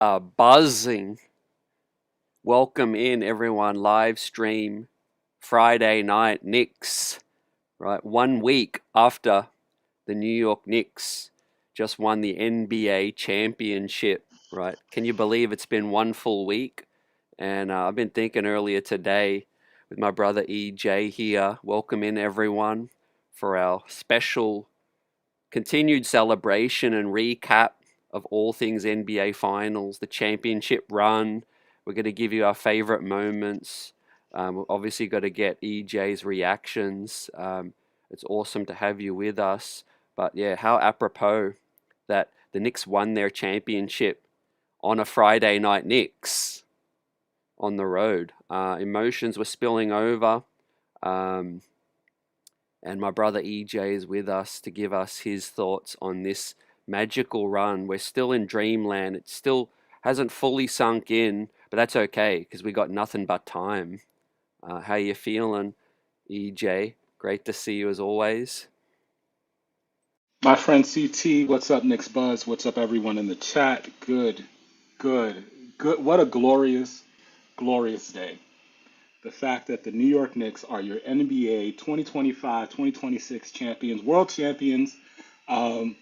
Buzzing. Welcome in everyone. Live stream Friday night Knicks. Right, 1 week after the New York Knicks just won the NBA championship. Right, can you believe it's been 1 full week? And I've been thinking earlier today with my brother EJ here. Welcome in everyone for our special continued celebration and recap of all things NBA Finals, the championship run. We're going to give you our favorite moments. We're obviously got to get EJ's reactions. It's awesome to have you with us. But yeah, how apropos that the Knicks won their championship on a Friday night Knicks on the road. Emotions were spilling over. Um, and my brother EJ is with us to give us his thoughts on this magical run. We're still in dreamland. It still hasn't fully sunk in, but that's okay because we got nothing but time. How you feeling, EJ? Great to see you as always. My friend CT, what's up, Knicks Buzz? What's up, everyone in the chat? Good, good, good. What a glorious, glorious day. The fact that the New York Knicks are your NBA 2025-2026 champions, world champions. Um,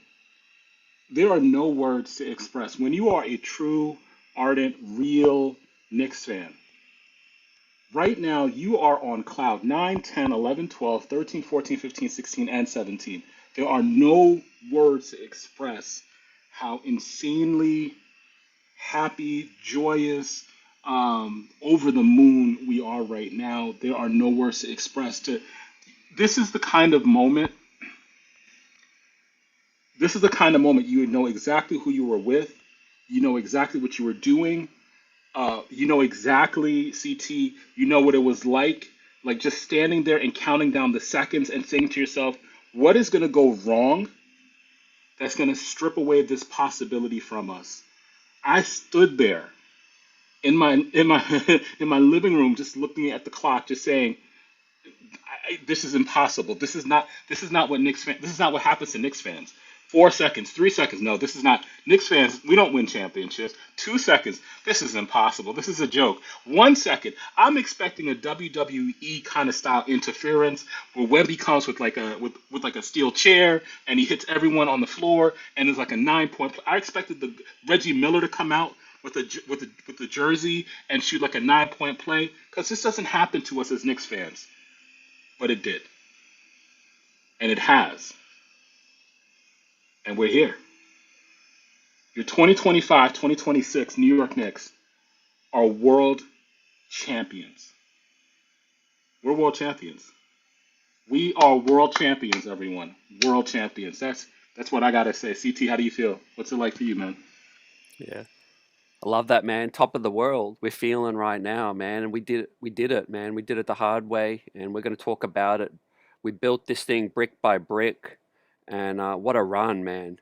there are no words to express. When you are a true, ardent, real Knicks fan, right now you are on cloud 9, 10, 11, 12, 13, 14, 15, 16, and 17. There are no words to express how insanely happy, joyous, over the moon we are right now. There are no words to express. This is the kind of moment. This is the kind of moment you would know exactly who you were with. You know exactly what you were doing. You know exactly, CT. You know what it was like just standing there and counting down the seconds and saying to yourself, "What is going to go wrong? That's going to strip away this possibility from us." I stood there in my in my living room just looking at the clock just saying this is impossible. This is not what Knicks fans. This is not what happens to Knicks fans. 4 seconds, 3 seconds. No, this is not Knicks fans. We don't win championships. 2 seconds. This is impossible. This is a joke. 1 second. I'm expecting a WWE kind of style interference where Wemby comes with like a steel chair and he hits everyone on the floor and it's like a 9 point. I expected the Reggie Miller to come out with the jersey and shoot like a 9 point play because this doesn't happen to us as Knicks fans, but it did, and it has, and we're here. Your 2025-2026 New York Knicks are world champions. We're world champions. We are world champions, everyone. World champions. That's what I gotta say. CT, how do you feel? What's it like for you, man? Yeah, I love that, man. Top of the world. We're feeling right now, man, and we did it. We did it, man. We did it the hard way, and we're going to talk about it. We built this thing brick by brick, and what a run, man.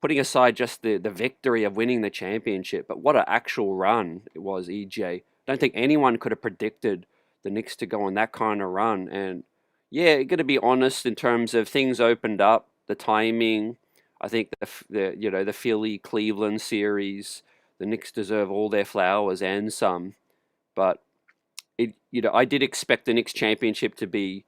Putting aside just the victory of winning the championship, but what an actual run it was, EJ. Don't think anyone could have predicted the Knicks to go on that kind of run. And yeah, got to be honest in terms of things opened up, the timing. I think the Philly Cleveland series, the Knicks deserve all their flowers and some. But I did expect the Knicks championship to be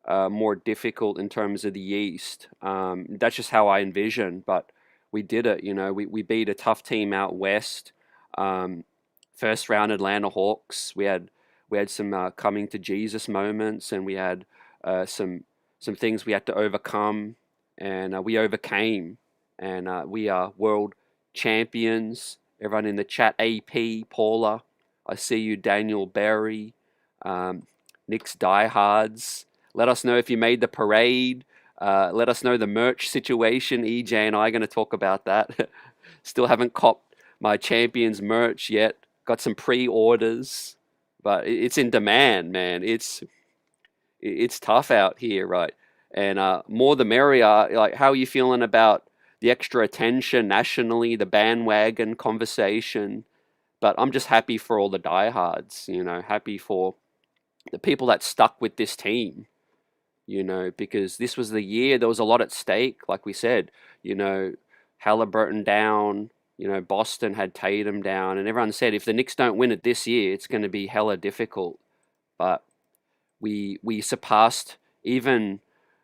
more difficult in terms of the East. That's just how I envisioned, but we did it. We beat a tough team out west. Um, First round Atlanta Hawks. We had some coming to Jesus moments, and we had some things we had to overcome, and we overcame, and we are world champions. Everyone in the chat, AP, Paula, I see you, Daniel Berry, um, Nick's diehards. Let us know if you made the parade. Let us know the merch situation. EJ and I are going to talk about that. Still haven't copped my champions merch yet. Got some pre-orders, but it's in demand, man. It's tough out here, right? And more the merrier. Like, how are you feeling about the extra attention nationally, the bandwagon conversation? But I'm just happy for all the diehards, happy for the people that stuck with this team, because this was the year there was a lot at stake. Like we said, you know, Halliburton down, Boston had Tatum down, and everyone said if the Knicks don't win it this year, it's going to be hella difficult. But we surpassed even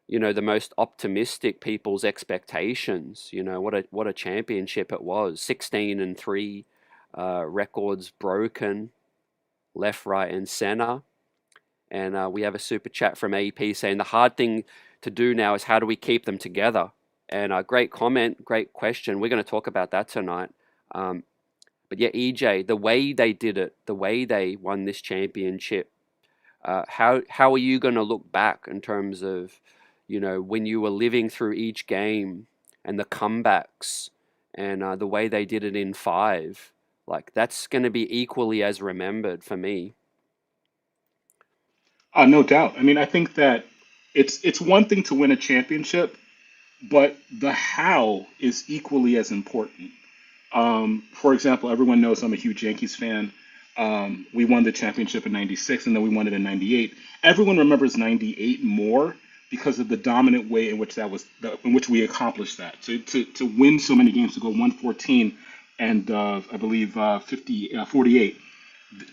the most optimistic people's expectations. What a championship it was. 16-3, records broken left, right, and center. And we have a super chat from AP saying the hard thing to do now is how do we keep them together? And great comment, great question. We're going to talk about that tonight. Um, but yeah, EJ, the way they did it, the way they won this championship, how are you going to look back in terms of, when you were living through each game and the comebacks and the way they did it in five? Like that's going to be equally as remembered for me. No doubt. I mean, I think that it's one thing to win a championship, but the how is equally as important. For example, everyone knows I'm a huge Yankees fan. We won the championship in '96, and then we won it in '98. Everyone remembers '98 more because of the dominant way in which in which we accomplished that. To win so many games, to go 114 and I believe 48,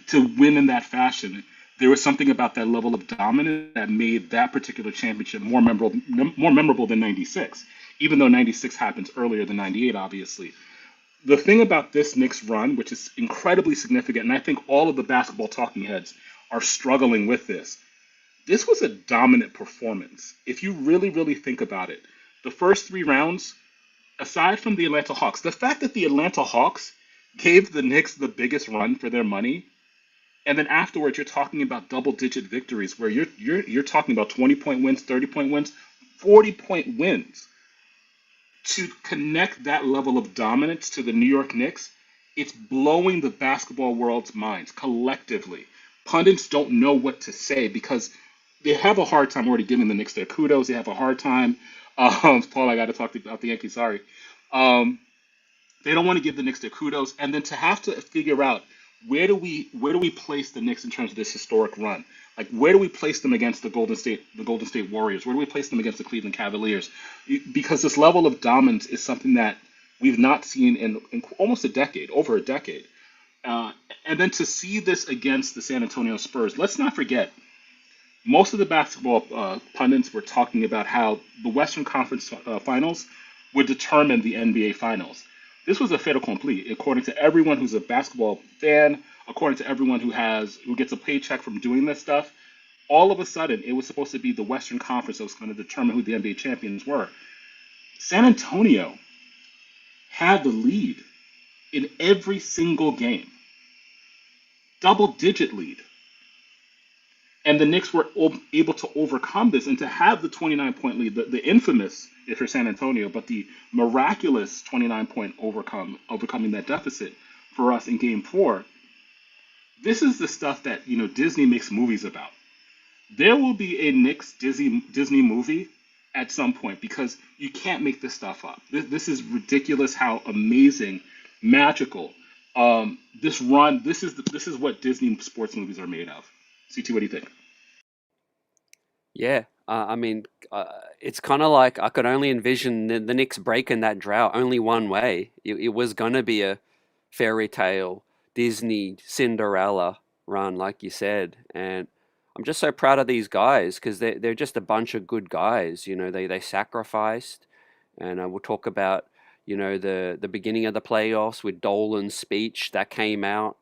to win in that fashion, there was something about that level of dominance that made that particular championship more memorable than '96. Even though '96 happens earlier than '98, obviously. The thing about this Knicks run, which is incredibly significant, and I think all of the basketball talking heads are struggling with this was a dominant performance. If you really, really think about it, the first three rounds, aside from the Atlanta Hawks, the fact that the Atlanta Hawks gave the Knicks the biggest run for their money, and then afterwards you're talking about double-digit victories where you're talking about 20-point wins, 30-point wins, 40-point wins to connect that level of dominance to the New York Knicks, it's blowing the basketball world's minds collectively. Pundits don't know what to say because they have a hard time already giving the Knicks their kudos. They have a hard time. Paul, I got to talk about the Yankees. Sorry. Um, they don't want to give the Knicks their kudos, and then to have to figure out where do we place the Knicks in terms of this historic run? Like where do we place them against the Golden State Warriors? Where do we place them against the Cleveland Cavaliers? Because this level of dominance is something that we've not seen in almost a decade, over a decade. Uh, and then to see this against the San Antonio Spurs, let's not forget most of the basketball pundits were talking about how the Western Conference Finals would determine the NBA Finals. This was a fait accompli, according to everyone who's a basketball fan, according to everyone who gets a paycheck from doing this stuff. All of a sudden, it was supposed to be the Western Conference that was going to determine who the NBA champions were. San Antonio had the lead in every single game, double-digit lead. And the Knicks were able to overcome this and to have the 29-point lead, the infamous, if you're San Antonio, but the miraculous 29-point overcoming that deficit for us in Game 4. This is the stuff that Disney makes movies about. There will be a Knicks Disney movie at some point because you can't make this stuff up. This is ridiculous. How amazing, magical. This run. This is what Disney sports movies are made of. CT, what do you think? Yeah, I mean, it's kind of like I could only envision the Knicks breaking that drought only one way. It was gonna be a fairy tale Disney Cinderella run, like you said, and I'm just so proud of these guys because they're just a bunch of good guys. They sacrificed, and we'll talk about the beginning of the playoffs with Dolan's speech that came out.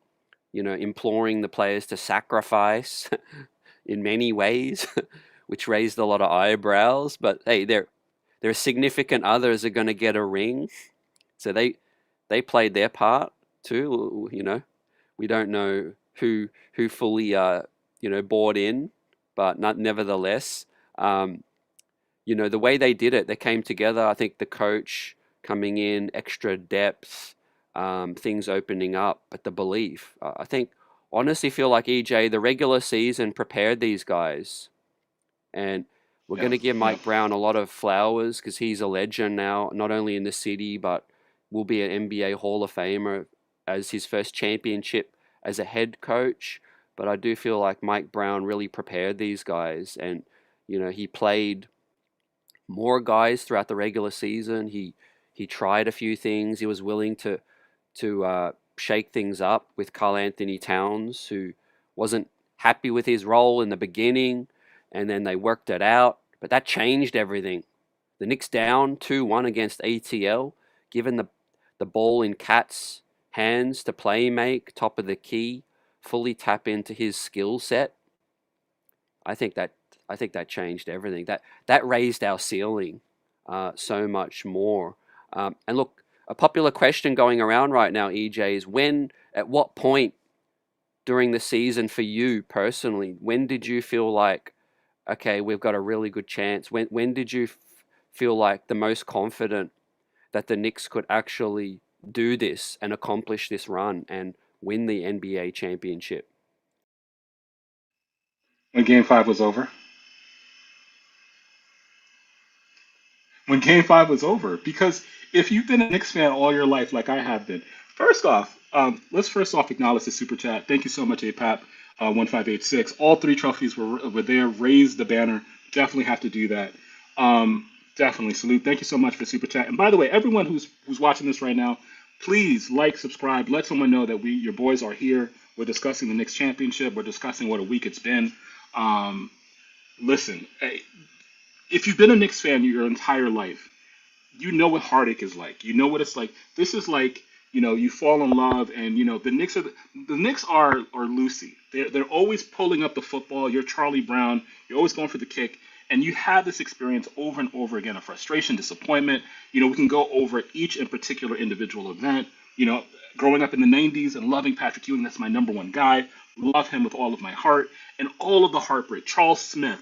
Imploring the players to sacrifice in many ways, which raised a lot of eyebrows. But hey, their significant others are going to get a ring, so they played their part too. We don't know who fully bought in, but not nevertheless. Um, the way they did it, they came together. I think the coach coming in, extra depth, things opening up, but the belief. I think honestly feel like EJ, the regular season prepared these guys, and we're Yeah, going to give yeah. Mike Brown a lot of flowers because he's a legend now, not only in the city but will be an NBA Hall of Famer as his first championship as a head coach. But I do feel like Mike Brown really prepared these guys, and he played more guys throughout the regular season. He tried a few things. He was willing to to shake things up with Carl Anthony Towns, who wasn't happy with his role in the beginning, and then they worked it out. But that changed everything. The Knicks down 2-1 against ATL, given the ball in Cat's hands to play make, top of the key, fully tap into his skill set. I think that I think that changed everything. That raised our ceiling so much more. And look, a popular question going around right now, EJ, is at what point during the season for you personally, when did you feel like, okay, we've got a really good chance? When did you feel like the most confident that the Knicks could actually do this and accomplish this run and win the NBA championship? When Game Five was over. When Game Five was over, because if you've been a Knicks fan all your life, like I have been, first off, let's first off acknowledge the super chat. Thank you so much, APAP 1586. All three trophies were there. Raise the banner. Definitely have to do that. Definitely salute. Thank you so much for super chat. And by the way, everyone who's watching this right now, please like, subscribe, let someone know that your boys are here. We're discussing the Knicks championship. We're discussing what a week it's been. Um, Listen, if you've been a Knicks fan your entire life, you know what heartache is like. You know what it's like. This is like, you fall in love, and the Knicks are Lucy. They're always pulling up the football. You're Charlie Brown. You're always going for the kick, and you have this experience over and over again of frustration, disappointment. We can go over each and particular individual event. Growing up in the '90s and loving Patrick Ewing, that's my number one guy. Love him with all of my heart, and all of the heartbreak. Charles Smith,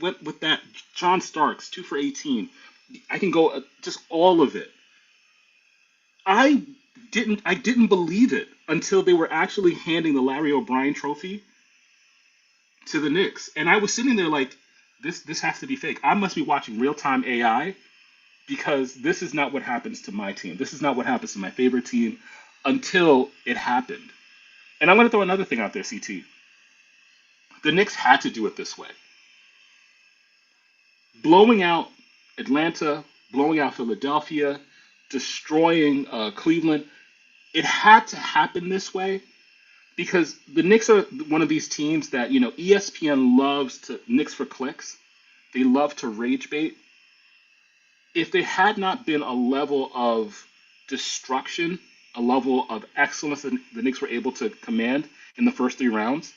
with that, John Starks, 2 for 18. I can go just all of it. I I didn't believe it until they were actually handing the Larry O'Brien trophy to the Knicks, and I was sitting there like, this has to be fake. I must be watching real time AI, because this is not what happens to my team. This is not what happens to my favorite team until it happened. And I'm going to throw another thing out there, CT. The Knicks had to do it this way. Blowing out Atlanta, blowing out Philadelphia, destroying Cleveland. It had to happen this way because the Knicks are one of these teams that ESPN loves to Knicks for clicks. They love to rage bait. If there had not been a level of destruction, a level of excellence that the Knicks were able to command in the first 3 rounds,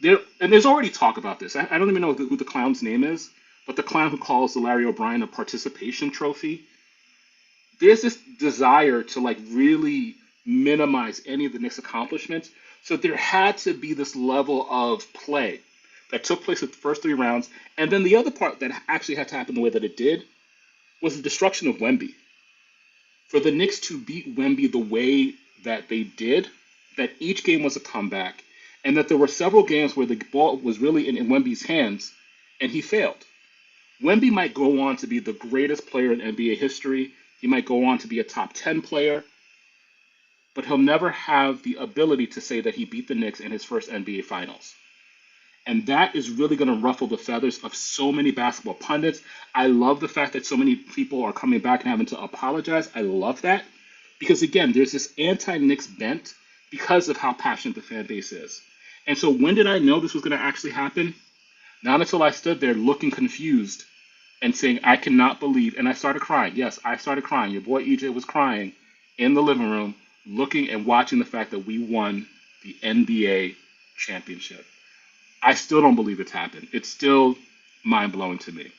there's already talk about this. I don't even know who the clown's name is, but the clown who calls the Larry O'Brien a participation trophy. There's this desire to like really minimize any of the Knicks' accomplishments. So there had to be this level of play that took place at the first 3 rounds. And then the other part that actually had to happen the way that it did was the destruction of Wemby. For the Knicks to beat Wemby the way that they did, that each game was a comeback, and that there were several games where the ball was really in Wemby's hands, and he failed. Wemby might go on to be the greatest player in NBA history. He might go on to be a top 10 player, but he'll never have the ability to say that he beat the Knicks in his first NBA Finals. And that is really going to ruffle the feathers of so many basketball pundits. I love the fact that so many people are coming back and having to apologize. I love that because, again, there's this anti-Knicks bent because of how passionate the fan base is. And so when did I know this was going to actually happen? Not until I stood there looking confused and saying, I cannot believe. And I started crying. Yes, I started crying. Your boy EJ was crying in the living room, looking and watching the fact that we won the NBA championship. I still don't believe it's happened. It's still mind blowing to me.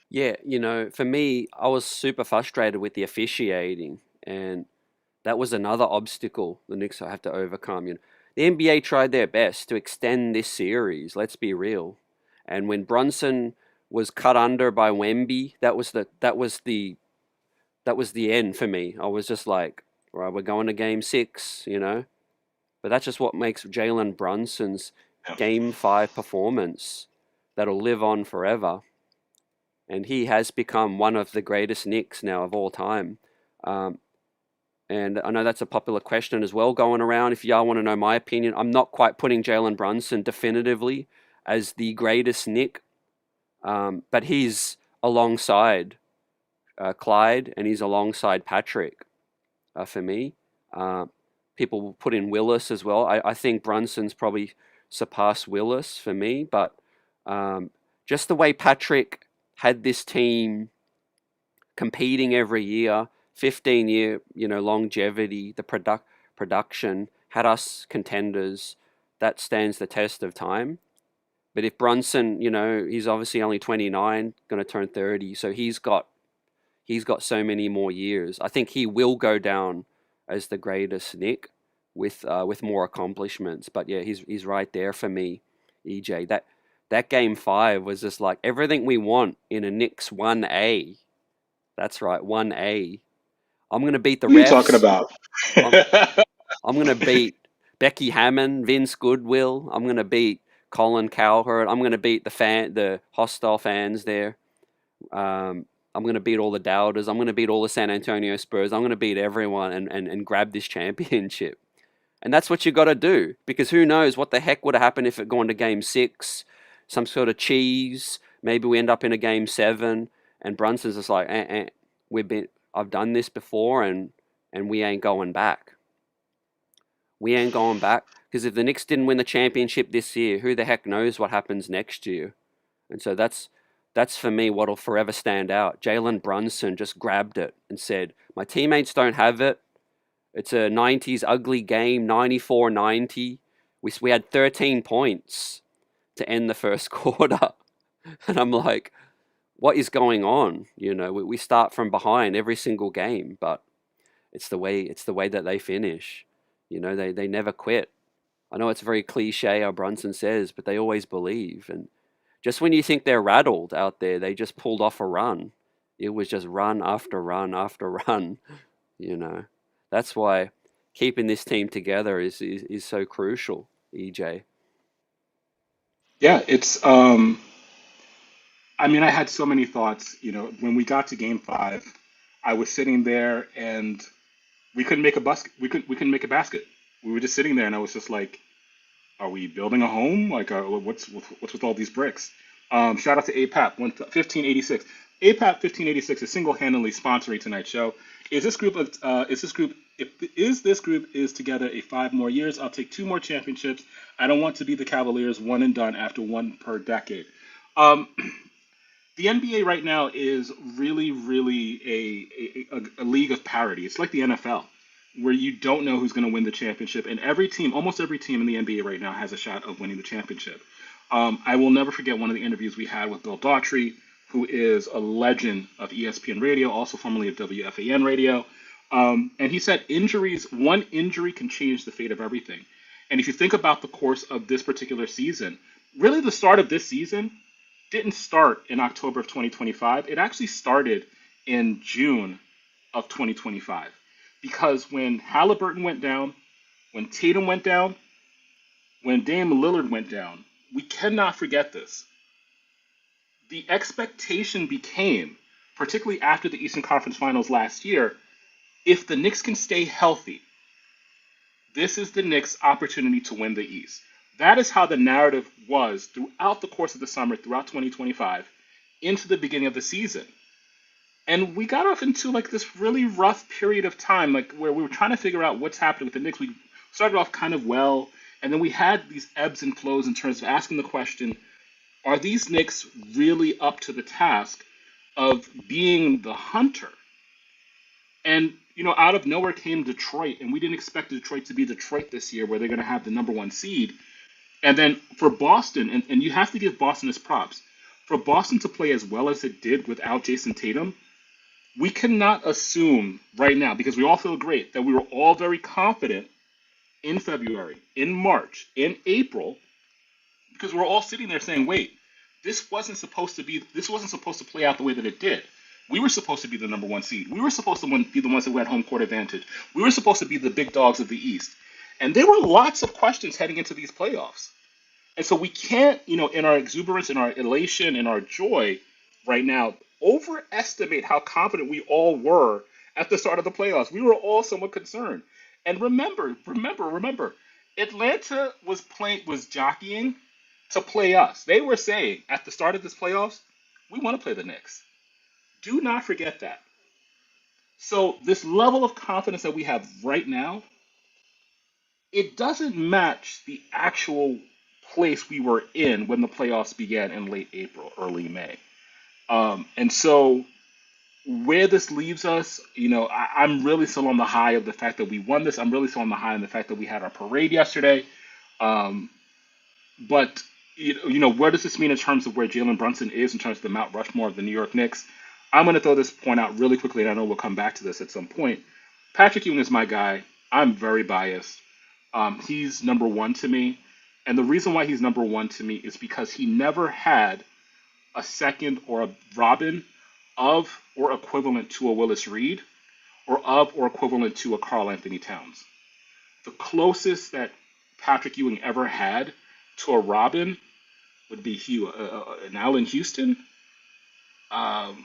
Yeah, for me, I was super frustrated with the officiating, and that was another obstacle the Knicks have to overcome. The NBA tried their best to extend this series. Let's be real. And when Brunson was cut under by Wemby, that was the end for me. I was just like, right, we're going to Game 6. But that's just what makes Jalen Brunson's Yeah. Game 5 performance that'll live on forever. And he has become one of the greatest Knicks now of all time. Um, and I know that's a popular question as well going around. If y'all want to know my opinion, I'm not quite putting Jalen Brunson definitively as the greatest Knick, but he's alongside Clyde, and he's alongside Patrick for me. Uh, People will put in Willis as well. I think Brunson's probably surpassed Willis for me, but um, just the way Patrick had this team competing every year, 15-year, longevity, the production had us contenders. That stands the test of time. But if Brunson, he's obviously only 29, going to turn 30, so he's got so many more years. I think he will go down as the greatest Nick with more accomplishments. But yeah, he's right there for me, EJ. That game five was just like everything we want in a Knicks 1A. That's right, 1A. I'm gonna beat the What are you talking refs. about? I'm I'm gonna beat Becky Hammond, Vince Goodwill. I'm gonna beat Colin Cowherd. I'm gonna beat the hostile fans there. I'm going to beat all the doubters. I'm going to beat all the San Antonio Spurs. I'm going to beat everyone and grab this championship. And that's what you got to do because who knows what the heck would have happened if it gone to game six, some sort of cheese. Maybe we end up in a game seven, and Brunson's just like, we've been, I've done this before, and we ain't going back. We ain't going back because if the Knicks didn't win the championship this year, who the heck knows what happens next year? And so that's for me what'll forever stand out. Jalen Brunson just grabbed it and said, "My teammates don't have it. It's a 90s ugly game, 94-90. We had 13 points to end the first quarter." And I'm like, "What is going on?" We start from behind every single game, but it's the way that they finish. They never quit. I know it's very cliche how Brunson says, but they always believe. And just when you think they're rattled out there, they just pulled off a run. It was just run after run after run. You know, that's why keeping this team together is so crucial. EJ. Yeah, it's I mean, I had so many thoughts, when we got to game five, I was sitting there and we couldn't make a we couldn't make a basket. We were just sitting there and I was just like, are we building a home? Like, what's with all these bricks? Shout out to APAP 1586. APAP 1586 is single-handedly sponsoring tonight's show. Is this group is together a 5 more years? I'll take 2 more championships. I don't want to be the Cavaliers one and done after one per decade. Um, the NBA right now is really, really a league of parity. It's like the NFL, where you don't know who's going to win the championship, and almost every team in the NBA right now has a shot of winning the championship. I will never forget one of the interviews we had with Bill Daughtry, who is a legend of ESPN Radio, also formerly of WFAN Radio. And he said one injury can change the fate of everything. And if you think about the course of this particular season, really the start of this season didn't start in October of 2025. It actually started in June of 2025. Because when Halliburton went down, when Tatum went down, when Dame Lillard went down, we cannot forget this. The expectation became, particularly after the Eastern Conference Finals last year, if the Knicks can stay healthy, this is the Knicks' opportunity to win the East. That is how the narrative was throughout the course of the summer, throughout 2025, into the beginning of the season. And we got off into like this really rough period of time, like where we were trying to figure out what's happening with the Knicks. We started off kind of well, and then we had these ebbs and flows in terms of asking the question, are these Knicks really up to the task of being the hunter? And out of nowhere came Detroit, and we didn't expect Detroit to be Detroit this year, where they're going to have the number one seed. And then for Boston, and you have to give Boston its props, for Boston to play as well as it did without Jason Tatum, we cannot assume right now, because we all feel great, that we were all very confident in February, in March, in April, because we're all sitting there saying, wait, this wasn't supposed to play out the way that it did. We were supposed to be the number one seed. We were supposed to be the ones that had home court advantage. We were supposed to be the big dogs of the East. And there were lots of questions heading into these playoffs. And so we can't, in our exuberance, in our elation, in our joy right now, overestimate how confident we all were at the start of the playoffs. We were all somewhat concerned. And remember, Atlanta was jockeying to play us. They were saying at the start of this playoffs, we want to play the Knicks. Do not forget that. So this level of confidence that we have right now, it doesn't match the actual place we were in when the playoffs began in late April, early May. And so where this leaves us, I'm really still on the high of the fact that we won this. I'm really still on the high of the fact that we had our parade yesterday. Um, but where does this mean in terms of where Jalen Brunson is in terms of the Mount Rushmore of the New York Knicks? I'm going to throw this point out really quickly, and I know we'll come back to this at some point. Patrick Ewing is my guy. I'm very biased. He's number one to me, and the reason why he's number one to me is because he never had a second or a Robin of or equivalent to a Willis Reed or of or equivalent to a Carl Anthony Towns. The closest that Patrick Ewing ever had to a Robin would be an Allen Houston. Um,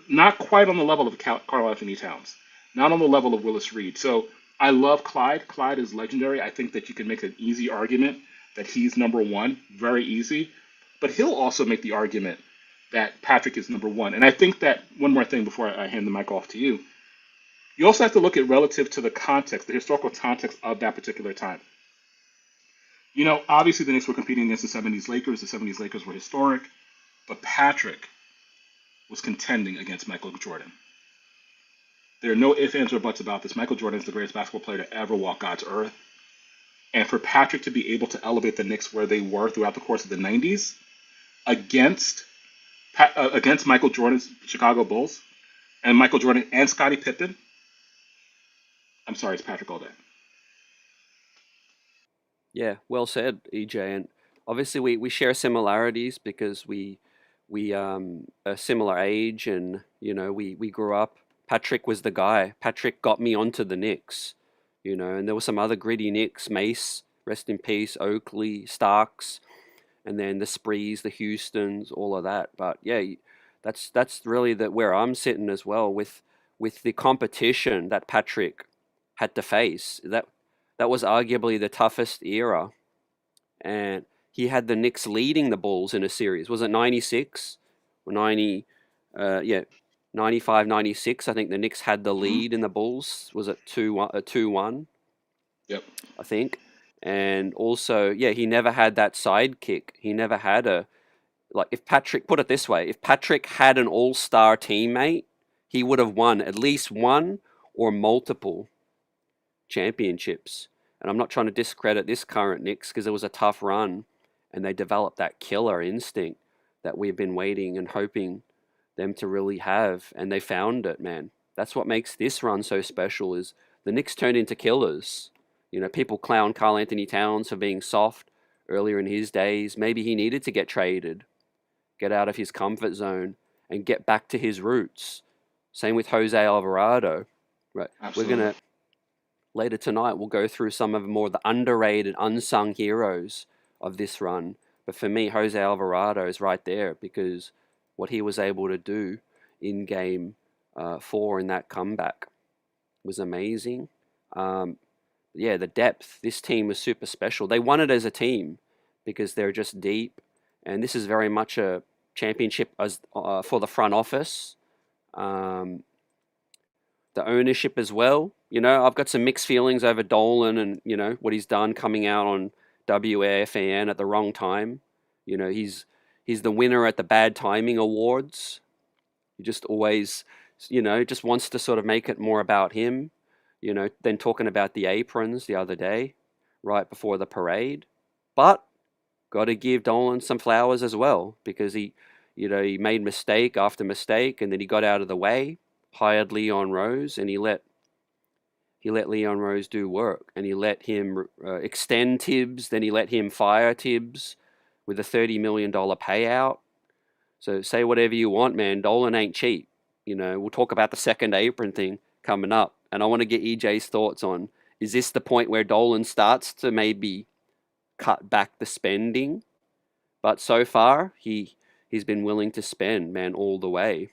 Not quite on the level of Carl Anthony Towns, not on the level of Willis Reed. So I love Clyde. Clyde is legendary. I think that you can make an easy argument that he's number one, very easy. But he'll also make the argument that Patrick is number one. And I think that one more thing before I hand the mic off to you, you also have to look at relative to the context, the historical context of that particular time. Obviously the Knicks were competing against the 70s Lakers. The 70s Lakers were historic, but Patrick was contending against Michael Jordan. There are no ifs, ands, or buts about this. Michael Jordan is the greatest basketball player to ever walk God's earth. And for Patrick to be able to elevate the Knicks where they were throughout the course of the 90s against against Michael Jordan's Chicago Bulls and Michael Jordan and Scottie Pippen, I'm sorry, it's Patrick all day. Yeah, well said, EJ. And obviously, we share similarities because we are similar age, and we grew up. Patrick was the guy. Patrick got me onto the Knicks, and there were some other gritty Knicks, Mace, rest in peace, Oakley, Starks, and then the Sprees, the Houstons, all of that. But yeah, that's really where I'm sitting as well with the competition that Patrick had to face. That was arguably the toughest era, and he had the Knicks leading the Bulls in a series. Was it 96 or 90? Yeah, 95, 96. I think the Knicks had the Mm-hmm. lead in the Bulls. Was it 2-1, 2-1, Yep. I think. And also, yeah, he never had that sidekick. He never had if Patrick, put it this way, if Patrick had an all-star teammate, he would have won at least one or multiple championships. And I'm not trying to discredit this current Knicks because it was a tough run and they developed that killer instinct that we've been waiting and hoping them to really have. And they found it, man. That's what makes this run so special is the Knicks turned into killers. People clown Carl Anthony Towns for being soft earlier in his days. Maybe he needed to get traded, get out of his comfort zone, and get back to his roots. Same with Jose Alvarado. Right. We're Absolutely. gonna later tonight we'll go through some of the underrated, unsung heroes of this run. But for me, Jose Alvarado is right there because what he was able to do in game 4 in that comeback was amazing. Um, yeah, the depth. This team was super special. They won it as a team because they're just deep, and this is very much a championship as for the front office. Um, the ownership as well. I've got some mixed feelings over Dolan and what he's done coming out on WAFAN at the wrong time. He's the winner at the bad timing awards. He just always just wants to sort of make it more about him. Then talking about the aprons the other day, right before the parade. But got to give Dolan some flowers as well because he made mistake after mistake, and then he got out of the way, hired Leon Rose, and he let Leon Rose do work, and he let him extend Tibbs, then he let him fire Tibbs with a $30 million payout. So say whatever you want, man. Dolan ain't cheap. We'll talk about the second apron thing coming up, and I want to get EJ's thoughts on: is this the point where Dolan starts to maybe cut back the spending? But so far, he's been willing to spend, man, all the way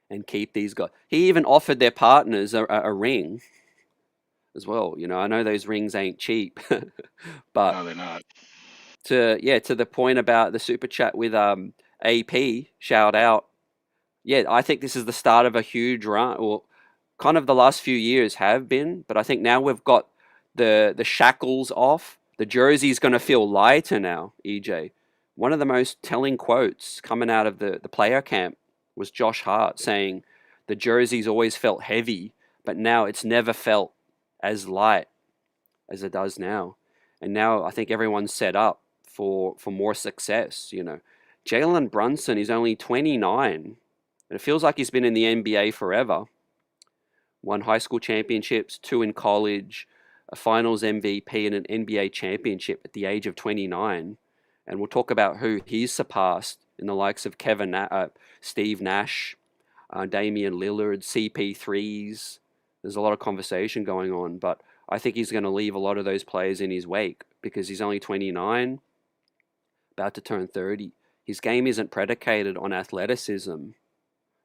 and keep these guys. He even offered their partners a ring as well. I know those rings ain't cheap, but No, they're not. to the point about the super chat with AP, shout out. Yeah, I think this is the start of a huge run. Well, kind of the last few years have been, but I think now we've got the shackles off. The jersey's going to feel lighter now, EJ. One of the most telling quotes coming out of the player camp was Josh Hart saying the jersey's always felt heavy, but now it's never felt as light as it does now. And now I think everyone's set up for more success. Jalen Brunson is only 29, and it feels like he's been in the NBA forever. Won high school championships, two in college, a Finals MVP, and an NBA championship at the age of 29. And we'll talk about who he's surpassed in the likes of Steve Nash, Damian Lillard, CP3s. There's a lot of conversation going on, but I think he's going to leave a lot of those players in his wake because he's only 29, about to turn 30. His game isn't predicated on athleticism.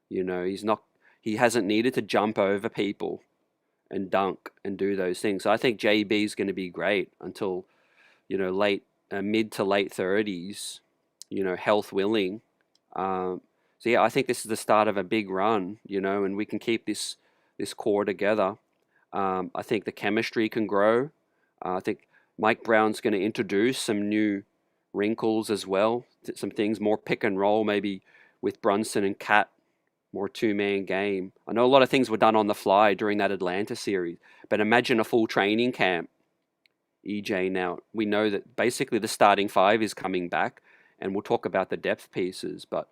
He's not. He hasn't needed to jump over people and dunk and do those things. So I think JB is going to be great until late, mid to late 30s. Health willing. So yeah, I think this is the start of a big run. And we can keep this core together. I think the chemistry can grow. I think Mike Brown's going to introduce some new wrinkles as well. Some things more pick and roll, maybe with Brunson and Cat, more two-man game. I know a lot of things were done on the fly during that Atlanta series, but imagine a full training camp, EJ. Now we know that basically the starting five is coming back, and we'll talk about the depth pieces. But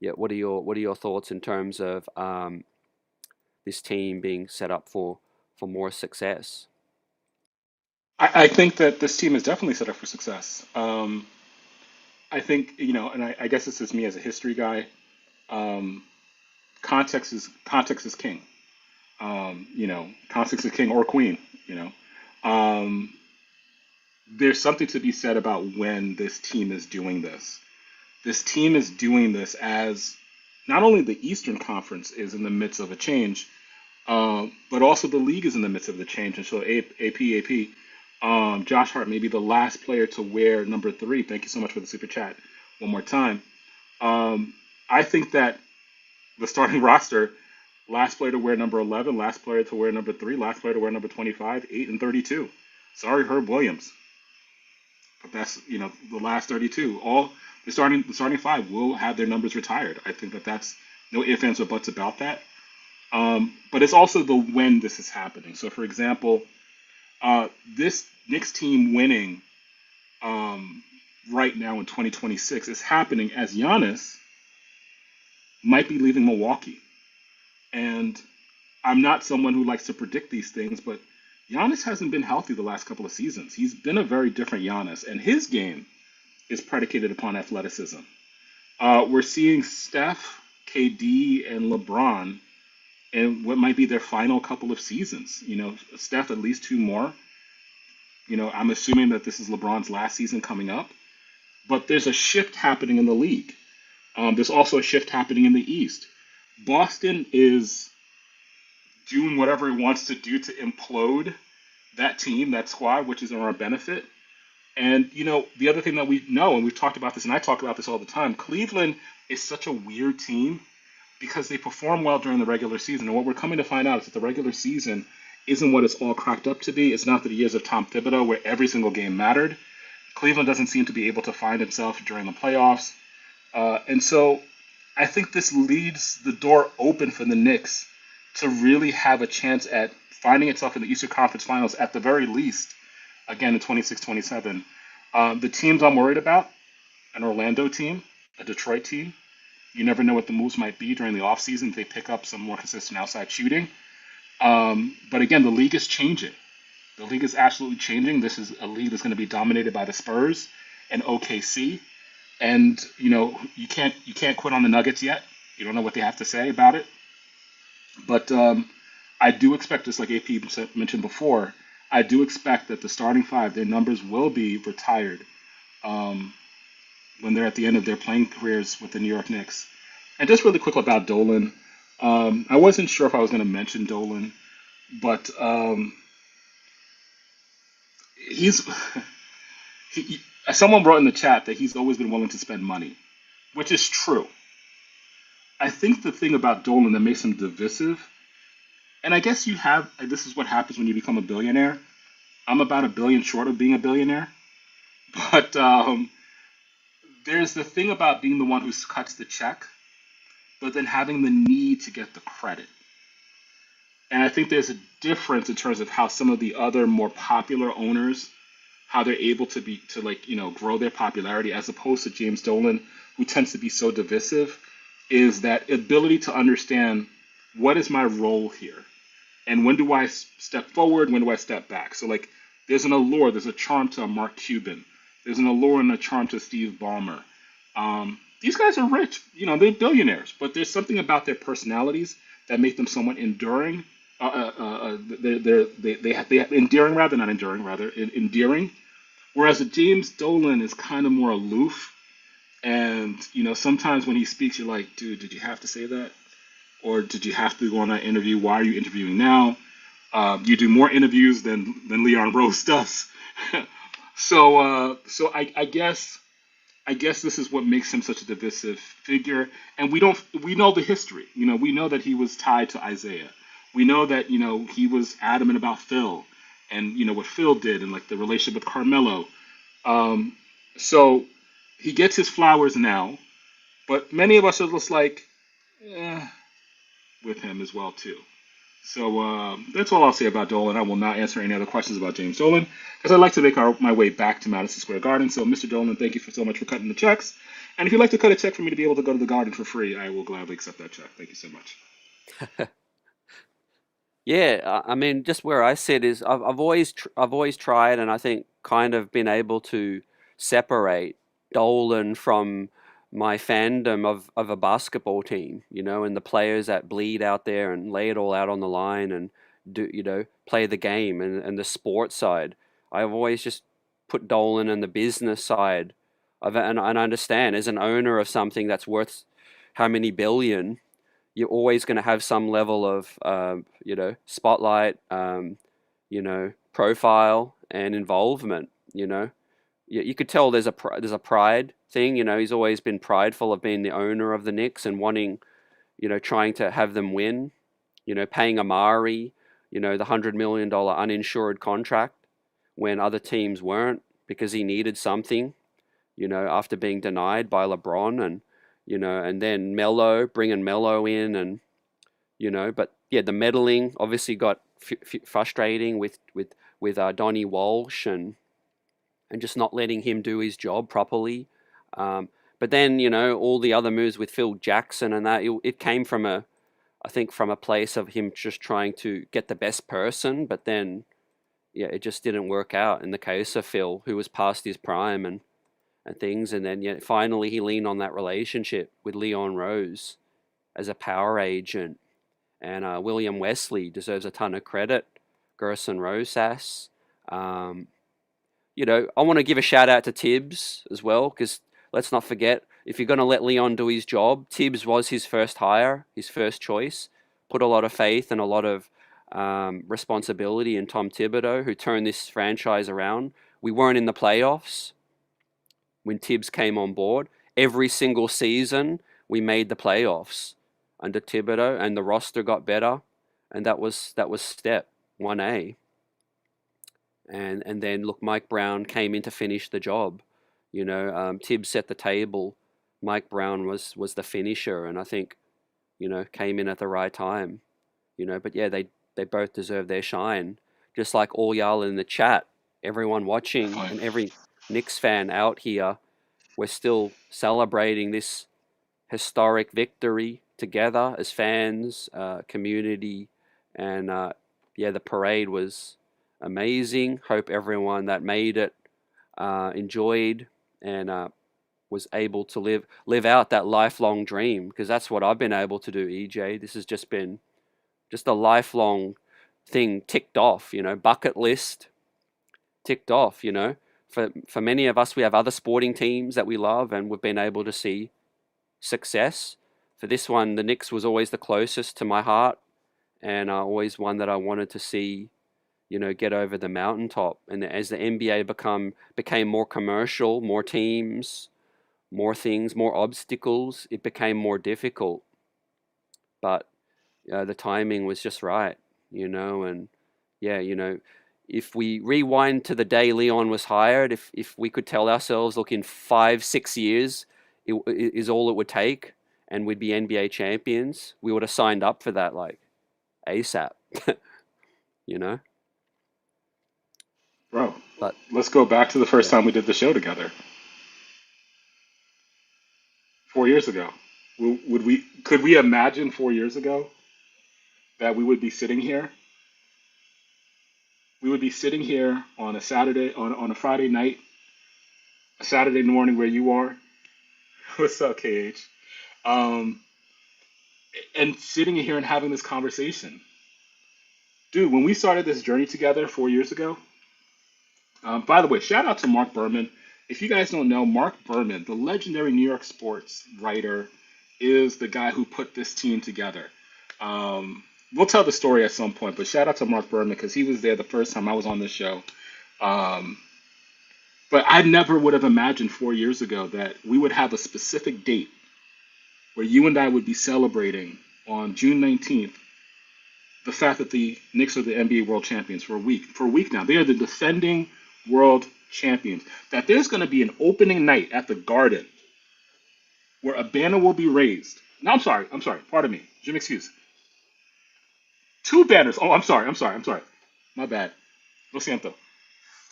yeah, what are your thoughts in terms of this team being set up for more success? I think that this team is definitely set up for success. I think, and I guess this is me as a history guy. Um, context is king. Context is king or queen. You know, um, there's something to be said about when this team is doing this. This team is doing this as not only the Eastern Conference is in the midst of a change, but also the league is in the midst of the change. And so AP, Josh Hart may be the last player to wear number three. Thank you so much for the super chat one more time. Um, I think that the starting roster, last player to wear number 11, last player to wear number three, last player to wear number 25, 8 and 32. Sorry, Herb Williams, but that's the last 32. All the starting five will have their numbers retired. I think that that's no ifs ands or buts about that. But it's also the when this is happening. So, for example, this Knicks team winning right now in 2026 is happening as Giannis might be leaving Milwaukee. And I'm not someone who likes to predict these things, but Giannis hasn't been healthy the last couple of seasons. He's been a very different Giannis, and his game is predicated upon athleticism. We're seeing Steph, KD, and LeBron in what might be their final couple of seasons. Steph at least two more. I'm assuming that this is LeBron's last season coming up. But there's a shift happening in the league. There's also a shift happening in the East. Boston is doing whatever it wants to do to implode that team, that squad, which is in our benefit. And the other thing that we know, and we've talked about this, and I talk about this all the time, Cleveland is such a weird team because they perform well during the regular season. And what we're coming to find out is that the regular season isn't what it's all cracked up to be. It's not the years of Tom Thibodeau where every single game mattered. Cleveland doesn't seem to be able to find itself during the playoffs. And so I think this leaves the door open for the Knicks to really have a chance at finding itself in the Eastern Conference Finals at the very least, again in 26-27. The teams I'm worried about, an Orlando team, a Detroit team. You never know what the moves might be during the offseason if they pick up some more consistent outside shooting. But again, the league is changing. The league is absolutely changing. This is a league that's going to be dominated by the Spurs and OKC. And you can't quit on the Nuggets yet. You don't know what they have to say about it. But I do expect, just like AP mentioned before, I do expect that the starting five, their numbers will be retired um, when they're at the end of their playing careers with the New York Knicks. And just really quick about Dolan. I wasn't sure if I was going to mention Dolan, but he's he, someone wrote in the chat that he's always been willing to spend money, which is true. I think the thing about Dolan that makes him divisive, and I guess you have this is what happens when you become a billionaire. I'm about a billion short of being a billionaire, but there's the thing about being the one who cuts the check, but then having the need to get the credit. And I think there's a difference in terms of how some of the other more popular owners, how they're able to be to like grow their popularity as opposed to James Dolan, who tends to be so divisive, is that ability to understand what is my role here and when do I step forward, when do I step back. So like there's an allure, there's a charm to Mark Cuban, there's an allure and a charm to Steve Ballmer. These guys are rich, they're billionaires, but there's something about their personalities that make them somewhat enduring. They have endearing rather, not enduring rather, endearing. Whereas James Dolan is kind of more aloof, and sometimes when he speaks, you're like, dude, did you have to say that, or did you have to go on that interview? Why are you interviewing now? You do more interviews than Leon Rose does. So I guess this is what makes him such a divisive figure. And we know the history. We know that he was tied to Isaiah. We know that he was adamant about Phil, and what Phil did, and like the relationship with Carmelo. So he gets his flowers now, but many of us are just like, eh, with him as well too. So that's all I'll say about Dolan. I will not answer any other questions about James Dolan because I'd like to make my way back to Madison Square Garden. So, Mr. Dolan, thank you so much for cutting the checks. And if you'd like to cut a check for me to be able to go to the Garden for free, I will gladly accept that check. Thank you so much. Yeah, I mean, just where I sit is I've always tried, and I think kind of been able to separate Dolan from my fandom of a basketball team, and the players that bleed out there and lay it all out on the line and play the game and the sports side. I've always just put Dolan and the business side of it, and I understand as an owner of something that's worth how many billion, you're always going to have some level of spotlight, profile and involvement. You could tell there's a pride thing. He's always been prideful of being the owner of the Knicks and wanting, trying to have them win. Paying Amari, the $100 million uninsured contract when other teams weren't because he needed something. After being denied by LeBron and then Melo, bringing Melo in but yeah, the meddling obviously got frustrating with Donnie Walsh and just not letting him do his job properly. Um, but then all the other moves with Phil Jackson and that it came from I think from a place of him just trying to get the best person, but then yeah, it just didn't work out in the case of Phil, who was past his prime and things, and then yeah, finally he leaned on that relationship with Leon Rose as a power agent. And William Wesley deserves a ton of credit. Gerson Rosas. Um, I want to give a shout out to Tibbs as well, because let's not forget, if you're going to let Leon do his job, Tibbs was his first hire, his first choice. Put a lot of faith and a lot of responsibility in Tom Thibodeau, who turned this franchise around. We weren't in the playoffs when Tibbs came on board. Every single season, we made the playoffs under Thibodeau, and the roster got better, and that was step 1A. And then look, Mike Brown came in to finish the job. Tibbs set the table. Mike Brown was the finisher, and I think came in at the right time. But yeah, they both deserve their shine, just like all y'all in the chat, everyone watching, Fine. and every Knicks fan out here. We're still celebrating this historic victory together as fans, community, and yeah, the parade was amazing. Hope everyone that made it enjoyed and was able to live out that lifelong dream, because that's what I've been able to do. EJ, this has just been just a lifelong thing ticked off. Bucket list ticked off. For many of us, we have other sporting teams that we love, and we've been able to see success. For this one, the Knicks was always the closest to my heart, and always one that I wanted to see, get over the mountaintop. And as the NBA became more commercial, more teams, more things, more obstacles, it became more difficult. but the timing was just right, and yeah, if we rewind to the day Leon was hired, if we could tell ourselves, look, in 5, 6 years, is all it would take, and we'd be NBA champions, we would have signed up for that like ASAP, you know. Bro, But let's go back to the first yeah, time we did the show together, 4 years ago. Could we imagine 4 years ago that we would be sitting here? We would be sitting here on a Saturday, on a Friday night, a Saturday morning where you are. What's up, KH? Um, and sitting here and having this conversation. Dude, when we started this journey together 4 years ago, by the way, shout out to Mark Berman. If you guys don't know, Mark Berman, the legendary New York sports writer, is the guy who put this team together. We'll tell the story at some point, but shout out to Mark Berman because he was there the first time I was on this show. Um, but I never would have imagined 4 years ago that we would have a specific date where you and I would be celebrating on June 19th the fact that the Knicks are the NBA World Champions for a week now. They are the defending World Champions. That there's going to be an opening night at the Garden where a banner will be raised. No, I'm sorry. Pardon me, Jim. Excuse. Two banners. Oh, I'm sorry. My bad. Lo siento.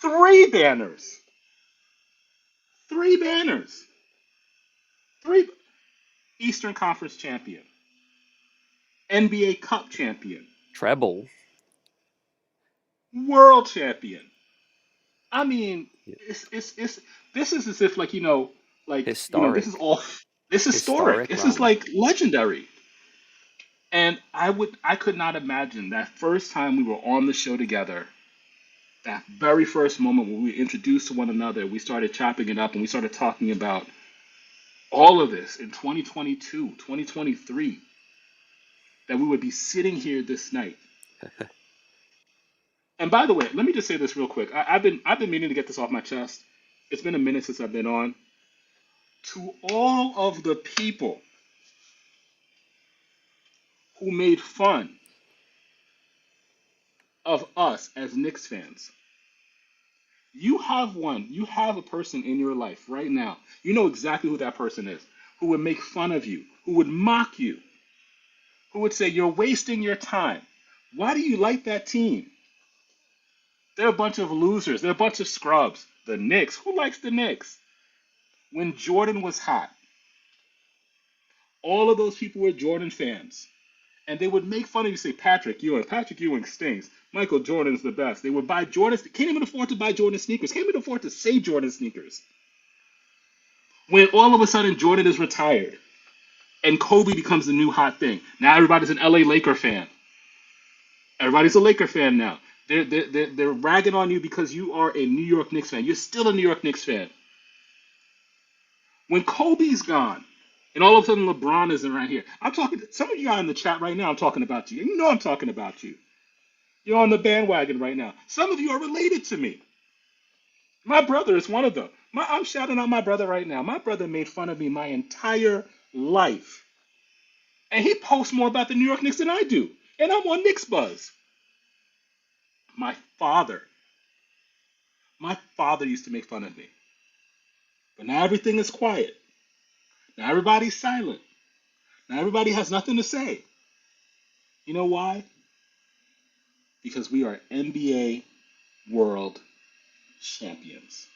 Three banners. Three banners. Three. Eastern Conference champion. NBA Cup champion. treble. World champion. I mean, Yeah. it's this is as if like this is Historic, all this is historic. historic This is run. like legendary. And I could not imagine that first time we were on the show together, that very first moment when we were introduced to one another, we started chopping it up and we started talking about all of this in 2022, 2023, that we would be sitting here this night. And by the way, let me just say this real quick. I've been meaning to get this off my chest. It's been a minute since I've been on. To all of the people who made fun of us as Knicks fans, you have a person in your life right now. You know exactly who that person is, who would make fun of you, who would mock you, who would say, "You're wasting your time. Why do you like that team? They're a bunch of losers. They're a bunch of scrubs. The Knicks, who likes the Knicks?" When Jordan was hot, all of those people were Jordan fans. And they would make fun of you, say Patrick Ewing stinks. Michael Jordan's the best. They would buy Jordan, can't even afford to buy Jordan sneakers, can't even afford to say Jordan sneakers. When all of a sudden Jordan is retired and Kobe becomes the new hot thing. Now everybody's an LA Laker fan. Everybody's a Laker fan now. They're ragging on you because you are a New York Knicks fan. You're still a New York Knicks fan. When Kobe's gone, and all of a sudden LeBron isn't right here. I'm talking to some of you are in the chat right now. I'm talking about you. And you know I'm talking about you. You're on the bandwagon right now. Some of you are related to me. My brother is one of them. I'm shouting out my brother right now. My brother made fun of me my entire life. And he posts more about the New York Knicks than I do. And I'm on Knicks Buzz. My father, my father used to make fun of me. But now everything is quiet. Now everybody's silent. Now everybody has nothing to say. You know why? Because we are NBA World Champions.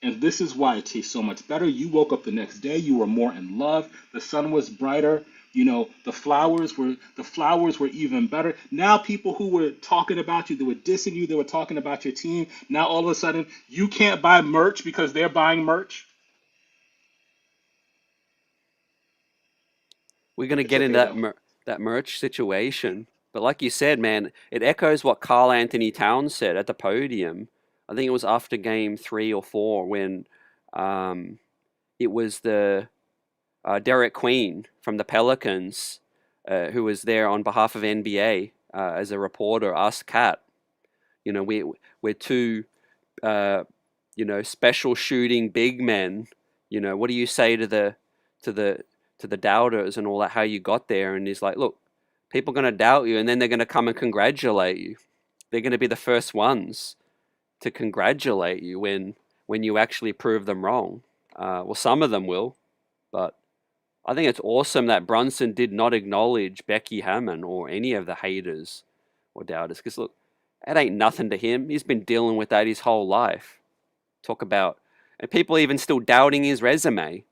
And this is why it tastes so much better. You woke up the next day, you were more in love, the sun was brighter, the flowers were even better. Now people who were talking about you, they were dissing you, they were talking about your team. Now all of a sudden you can't buy merch because they're buying merch. We're gonna It's get into okay though. that merch situation, but like you said, man, it echoes what Carl Anthony Towns said at the podium. I think it was after Game 3 or 4 when um, it was the Derek Queen from the Pelicans who was there on behalf of NBA as a reporter. Asked Cat, we're two uh, special shooting big men. What do you say to the to the doubters and all that, how you got there. And he's like, look, people are going to doubt you, and then they're going to come and congratulate you. They're going to be the first ones to congratulate you when you actually prove them wrong. Well, some of them will, but I think it's awesome that Brunson did not acknowledge Becky Hammon or any of the haters or doubters. Because look, that ain't nothing to him. He's been dealing with that his whole life. Talk about, and people even still doubting his resume.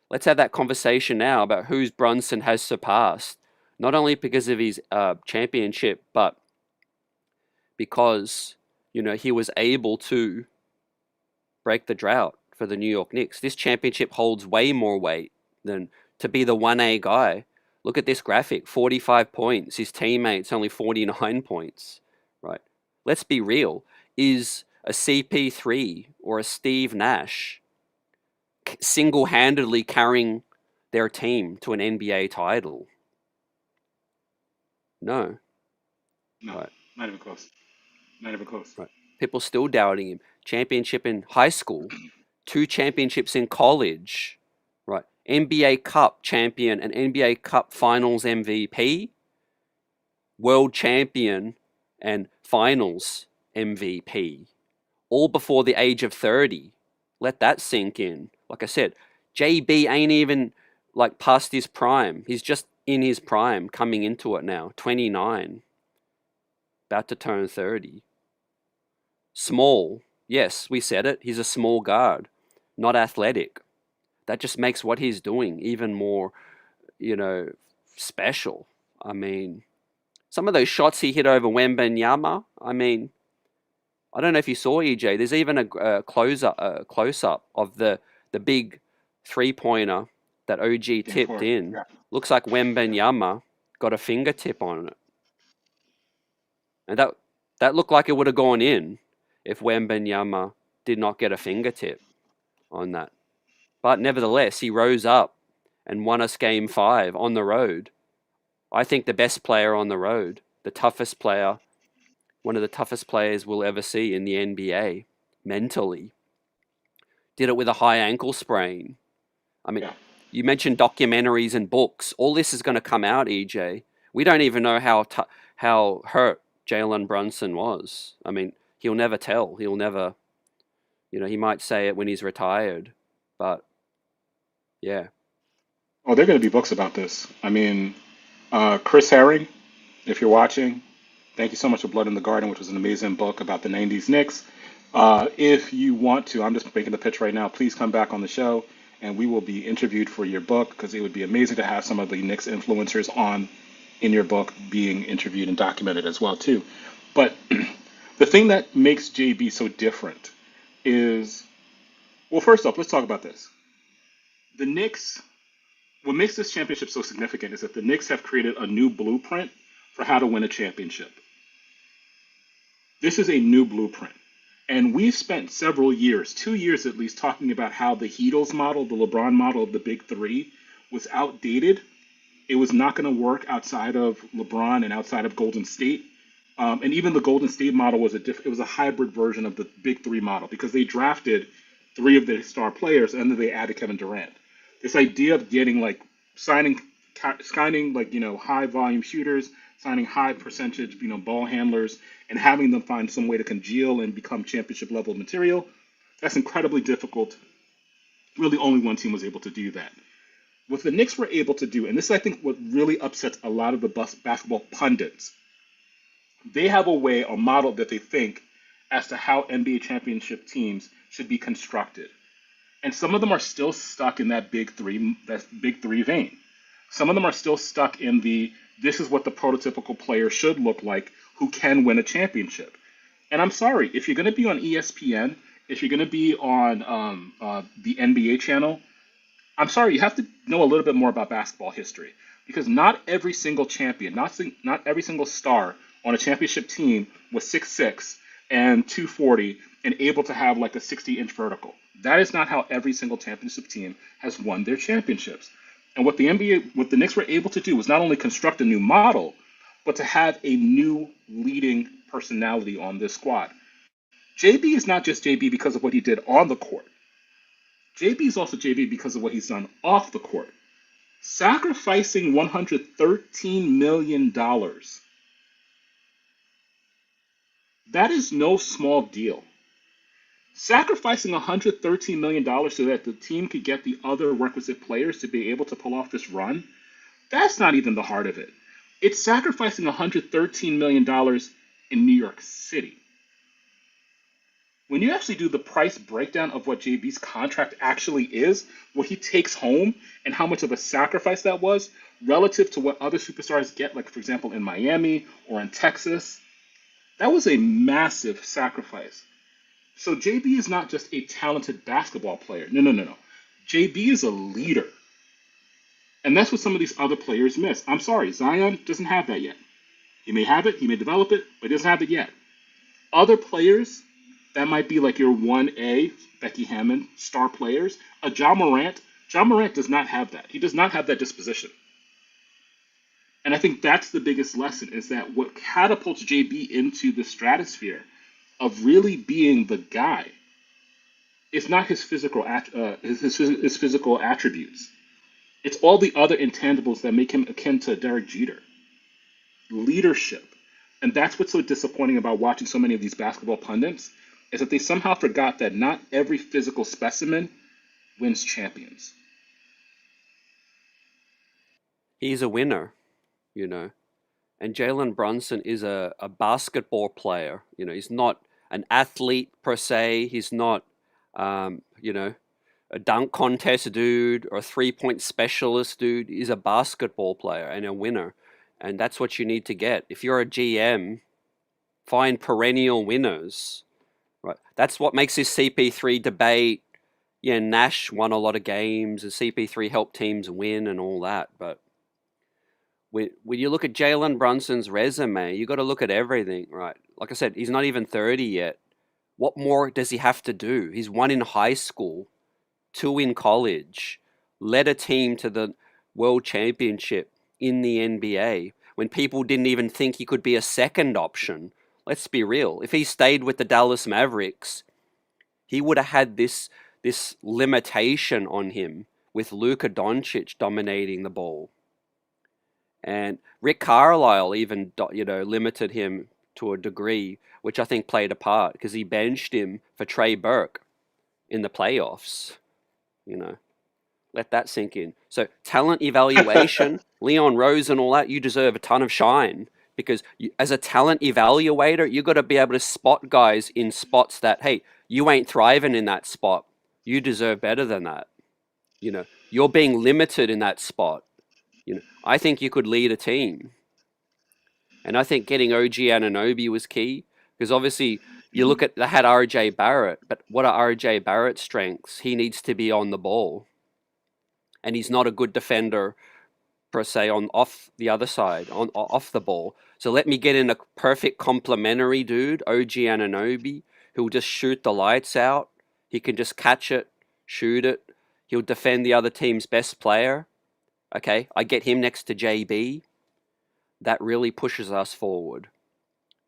Let's have that conversation now about who's Brunson has surpassed. Not only because of his championship, but because he was able to break the drought for the New York Knicks. This championship holds way more weight than to be the 1A guy. Look at this graphic, 45 points. His teammates only 49 points, right? Let's be real. Is a CP3 or a Steve Nash single-handedly carrying their team to an NBA title? No, No, right? not even close. Not even close. Right. People still doubting him. Championship in high school, 2 championships in college, right? NBA Cup champion and NBA Cup Finals MVP, world champion and Finals MVP, all before the age of 30. Let that sink in. Like I said, JB ain't even like past his prime. He's just in his prime, coming into it now. 29, about to turn 30. Small. Yes, we said it. He's a small guard, not athletic. That just makes what he's doing even more, you know, special. I mean, some of those shots he hit over Wembanyama, I mean, I don't know if you saw EJ. There's even a close up of the big 3-pointer that OG Game tipped four. in. Yeah. Looks like Yeah. Wembanyama got a fingertip on it, and that looked like it would have gone in if Wembanyama did not get a fingertip on that. But nevertheless, he rose up and won us game 5 on the road. I think the best player on the road, the toughest player, one of the toughest players we'll ever see in the NBA mentally. Did it with a high ankle sprain. I mean, Yeah. you mentioned documentaries and books. All this is going to come out, EJ. We don't even know how hurt Jalen Brunson was. I mean, he'll never tell. He'll never, he might say it when he's retired. But yeah, Oh, there are going to be books about this. I mean, Chris Herring, if you're watching, thank you so much for Blood in the Garden, which was an amazing book about the 90s Knicks. If you want to, I'm just making the pitch right now, please come back on the show and we will be interviewed for your book because it would be amazing to have some of the Knicks influencers on in your book being interviewed and documented as well too. But the thing that makes JB so different is, well, first off, let's talk about this. The Knicks, what makes this championship so significant is that the Knicks have created a new blueprint for how to win a championship. This is a new blueprint. And we've spent several years, 2 years at least, talking about how the Heatles model, the LeBron model of the big three, was outdated. It was not going to work outside of LeBron and outside of Golden State. And even the Golden State model was it was a hybrid version of the big three model because they drafted 3 of the star players and then they added Kevin Durant. This idea of getting like signing signing like high volume shooters, signing high percentage ball handlers, and having them find some way to congeal and become championship level material. That's incredibly difficult. Really, only one team was able to do that. What the Knicks were able to do, and this is, I think, what really upsets a lot of the basketball pundits, they have a way, a model that they think as to how NBA championship teams should be constructed. And some of them are still stuck in that big three vein. Some of them are still stuck in the this is what the prototypical player should look like who can win a championship. And I'm sorry, if you're going to be on ESPN, if you're going to be on the NBA channel, I'm sorry, you have to know a little bit more about basketball history because not every single champion, not every single star on a championship team was 6'6" and 240 and able to have like a 60-inch vertical. That is not how every single championship team has won their championships. And what the Knicks were able to do was not only construct a new model, but to have a new leading personality on this squad. JB is not just JB because of what he did on the court. JB is also JB because of what he's done off the court. Sacrificing $113 million. That is no small deal. Sacrificing $113 million so that the team could get the other requisite players to be able to pull off this run, that's not even the heart of it. It's sacrificing $113 million in New York City. When you actually do the price breakdown of what JB's contract actually is, what he takes home, and how much of a sacrifice that was relative to what other superstars get, like for example in Miami or in Texas, that was a massive sacrifice. So JB is not just a talented basketball player. No, no, no, no. JB is a leader. And that's what some of these other players miss. I'm sorry, Zion doesn't have that yet. He may have it, he may develop it, but he doesn't have it yet. Other players, that might be like your 1A, Becky Hammond, star players. A John Morant does not have that. He does not have that disposition. And I think that's the biggest lesson is that what catapults JB into the stratosphere of really being the guy is not his his physical attributes. It's all the other intangibles that make him akin to Derek Jeter. Leadership. And that's what's so disappointing about watching so many of these basketball pundits is that they somehow forgot that not every physical specimen wins champions. He's a winner, you know. And Jalen Brunson is a basketball player. You know, he's not an athlete per se. He's not, you know, a dunk contest dude or a 3 point specialist dude. He's a basketball player and a winner. And that's what you need to get. If you're a GM, find perennial winners. Right. That's what makes this CP3 debate. Yeah, Nash won a lot of games and CP3 helped teams win and all that. But when you look at Jalen Brunson's resume, you got to look at everything, right? Like I said, he's not even 30 yet. What more does he have to do? He's won in high school, two in college, led a team to the world championship in the NBA when people didn't even think he could be a second option. Let's be real. If he stayed with the Dallas Mavericks, he would have had this limitation on him with Luka Doncic dominating the ball. And Rick Carlisle even, limited him to a degree, which I think played a part because he benched him for Trey Burke in the playoffs. You know, let that sink in. So talent evaluation, Leon Rose and all that, you deserve a ton of shine because as a talent evaluator, you got to be able to spot guys in spots that, hey, you ain't thriving in that spot. You deserve better than that. You know, you're being limited in that spot. You know, I think you could lead a team. And I think getting OG Anunoby was key because obviously you Mhm. look at they had RJ Barrett, but what are RJ Barrett's strengths? He needs to be on the ball, and he's not a good defender per se on off the other side on off the ball. So let me get in a perfect complementary dude, OG Anunoby, who'll just shoot the lights out. He can just catch it, shoot it. He'll defend the other team's best player. Okay, I get him next to JB. That really pushes us forward.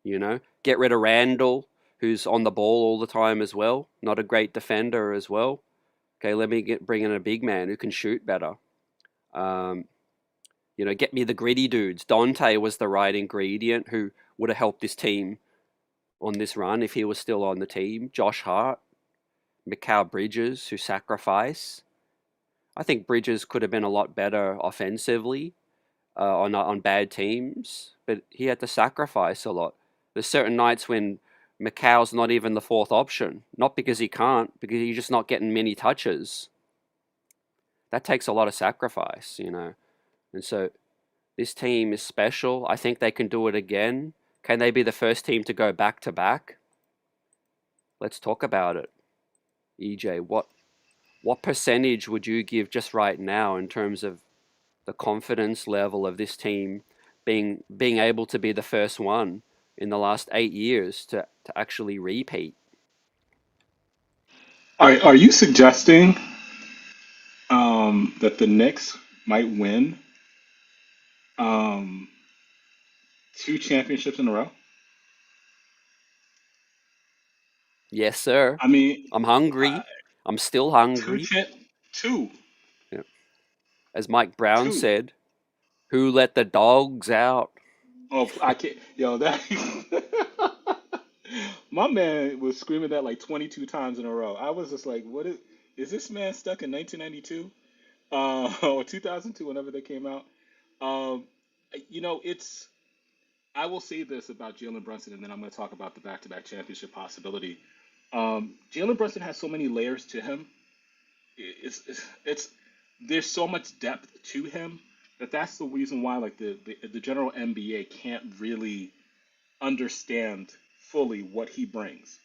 You know, get rid of Randall, who's on the ball all the time as well. Not a great defender as well. Okay, let me bring in a big man who can shoot better. Um, get me the gritty dudes. Dante was the right ingredient who would have helped this team on this run if he was still on the team. Josh Hart, Mikal Bridges, who sacrifice. I think Bridges could have been a lot better offensively on bad teams, but he had to sacrifice a lot. There's certain nights when Macau's not even the fourth option, not because he can't, because he's just not getting many touches. That takes a lot of sacrifice, you know. And so this team is special. I think they can do it again. Can they be the first team to go back to back? Let's talk about it. EJ, what percentage would you give just right now in terms of the confidence level of this team being able to be the first one in the last 8 years to actually repeat? Are you suggesting that the Knicks might win um, two championships in a row? Yes, sir. I mean, I'm uh, hungry. I'm still two hungry. champ, two. Yeah. As Mike Brown Two. said, who let the dogs out? Oh, I can't. Yo, that. My man was screaming that like 22 times in a row. I was just like, what is this man stuck in 1992? Or 2002, whenever they came out? Um, it's. I will say this about Jalen Brunson, and then I'm going to talk about the back-to-back championship possibility. Jalen Brunson has so many layers to him. It's there's so much depth to him that's the reason why like the general NBA can't really understand fully what he brings.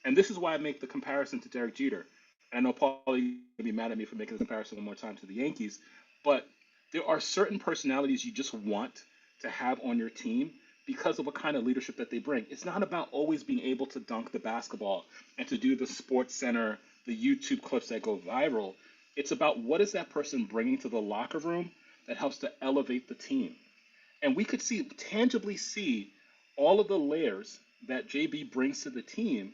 And this is why I make the comparison to Derek Jeter. And I know Paul going to be mad at me for making the comparison one more time to the Yankees, but there are certain personalities you just want to have on your team because of what kind of leadership that they bring. It's not about always being able to dunk the basketball and to do the Sports Center, the YouTube clips that go viral. It's about what is that person bringing to the locker room that helps to elevate the team. And we could see tangibly see all of the layers that JB brings to the team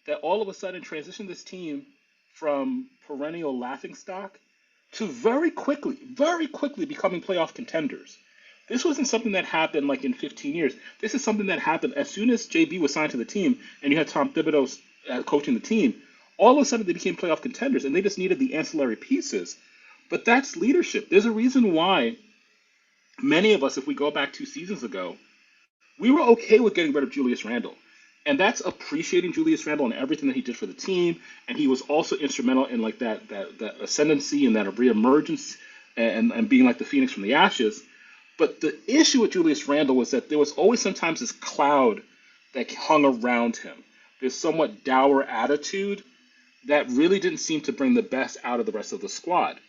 that all of a sudden transition this team from perennial laughingstock to very quickly becoming playoff contenders. This wasn't something that happened like in 15 years. This is something that happened as soon as JB was signed to the team and you had Tom Thibodeau coaching the team. All of a sudden they became playoff contenders and they just needed the ancillary pieces. But that's leadership. There's a reason why many of us, if we go back 2 seasons ago, we were okay with getting rid of Julius Randle. And that's appreciating Julius Randle and everything that he did for the team. And he was also instrumental in like that ascendancy and that reemergence and being like the phoenix from the ashes. But the issue with Julius Randle was that there was always sometimes this cloud that hung around him. This somewhat dour attitude that really didn't seem to bring the best out of the rest of the squad.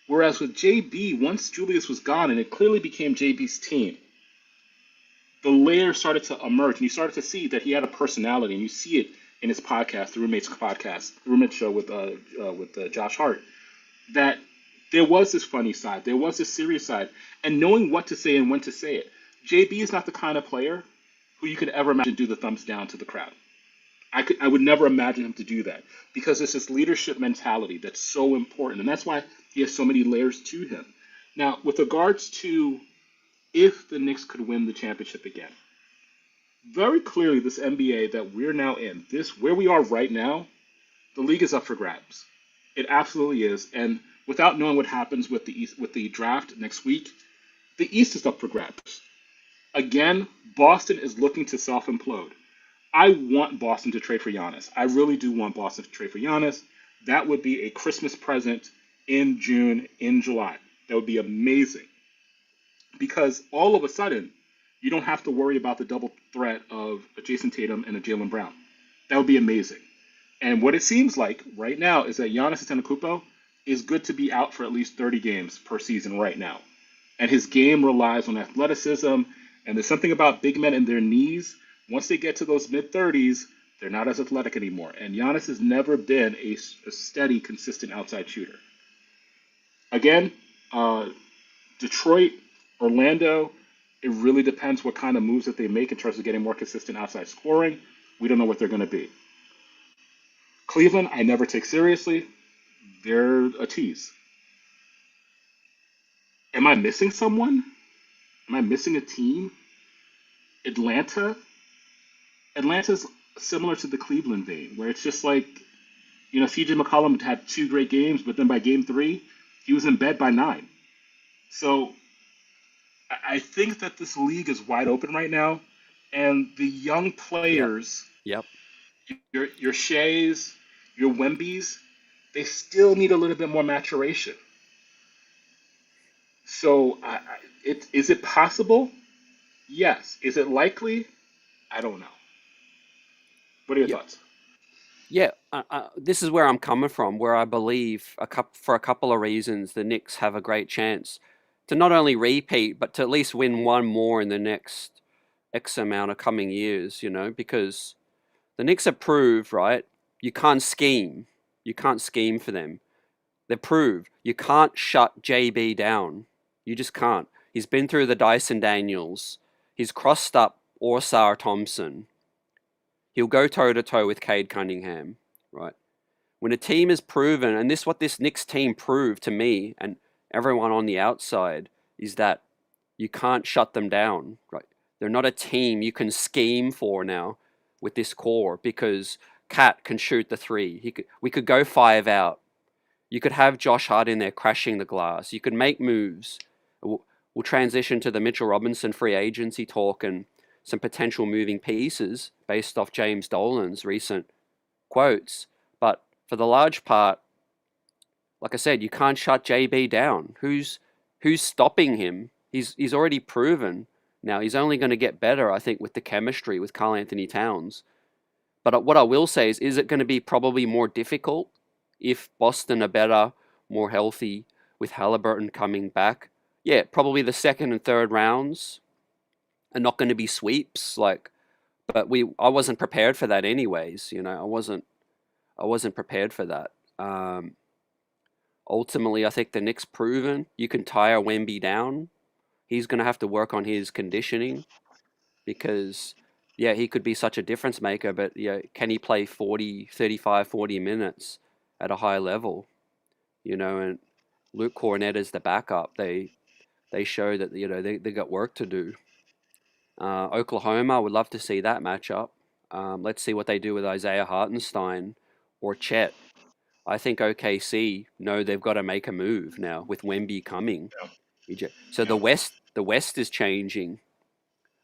Whereas with JB, once Julius was gone and it clearly became JB's team, the layers started to emerge, and you started to see that he had a personality, and you see it in his podcast, the Roommate Show with Josh Hart, that there was this funny side, there was this serious side, and knowing what to say and when to say it. JB is not the kind of player who you could ever imagine do the thumbs down to the crowd. I would never imagine him to do that because it's this leadership mentality that's so important, and that's why he has so many layers to him. Now, with regards to if the Knicks could win the championship again, very clearly this NBA that we're now in, this where we are right now, the league is up for grabs. It absolutely is, and without knowing what happens with the East, with the draft next week, the East is up for grabs. Again, Boston is looking to self-implode. I want Boston to trade for Giannis. I really do want Boston to trade for Giannis. That would be a Christmas present in June, in July. That would be amazing because all of a sudden, you don't have to worry about the double threat of a Jason Tatum and a Jalen Brown. That would be amazing. And what it seems like right now is that Giannis Antetokounmpo is good to be out for at least 30 games per season right now. And his game relies on athleticism. And there's something about big men and their knees. Once they get to those mid 30s, they're not as athletic anymore. And Giannis has never been a steady, consistent outside shooter. Again, Detroit, Orlando, it really depends what kind of moves that they make in terms of getting more consistent outside scoring. We don't know what they're going to be. Cleveland, I never take seriously. They're a tease. Am I missing someone? Am I missing a team? Atlanta? Atlanta's similar to the Cleveland vein, where it's just like, CJ McCollum had 2 great games, but then by game 3, he was in bed by 9. So I think that this league is wide open right now, and the young Yep. players, Yep. your Sheas, your Wembys, they still need a little bit more maturation. So, is it possible? Yes. Is it likely? I don't know. What are your Yep. thoughts? Yeah, this is where I'm coming from, where I believe for a couple of reasons the Knicks have a great chance to not only repeat, but to at least win one more in the next X amount of coming years, because the Knicks have proved, right, you can't scheme. You can't scheme for them. They've proved you can't shut JB down. You just can't. He's been through the Dyson Daniels. He's crossed up Orsar Thompson. He'll go toe to toe with Cade Cunningham, right? When a team is proven, and this is what this Knicks team proved to me, and everyone on the outside is that you can't shut them down. Right? They're not a team you can scheme for now with this core because Cat can shoot the three. We could go five out. You could have Josh Hart in there crashing the glass. You could make moves. We'll transition to the Mitchell Robinson free agency talk and some potential moving pieces based off James Dolan's recent quotes. But for the large part, like I said, you can't shut JB down. Who's stopping him? He's already proven. Now he's only going to get better, I think, with the chemistry with Karl Anthony Towns. But what I will say is it going to be probably more difficult if Boston are better, more healthy, with Halliburton coming back? Yeah, probably the second and third rounds are not going to be sweeps. But I wasn't prepared for that anyways. I wasn't prepared for that. Ultimately, I think the Knicks proven you can tire Wemby down. He's going to have to work on his conditioning because yeah, he could be such a difference maker, but yeah, can he play 40, 35, 40 minutes at a high level? And Luke Cornett is the backup. They show that they got work to do. Oklahoma, I would love to see that matchup. Let's see what they do with Isaiah Hartenstein or Chet. I think OKC know they've got to make a move now with Wemby coming. Yeah, So the yeah, West is changing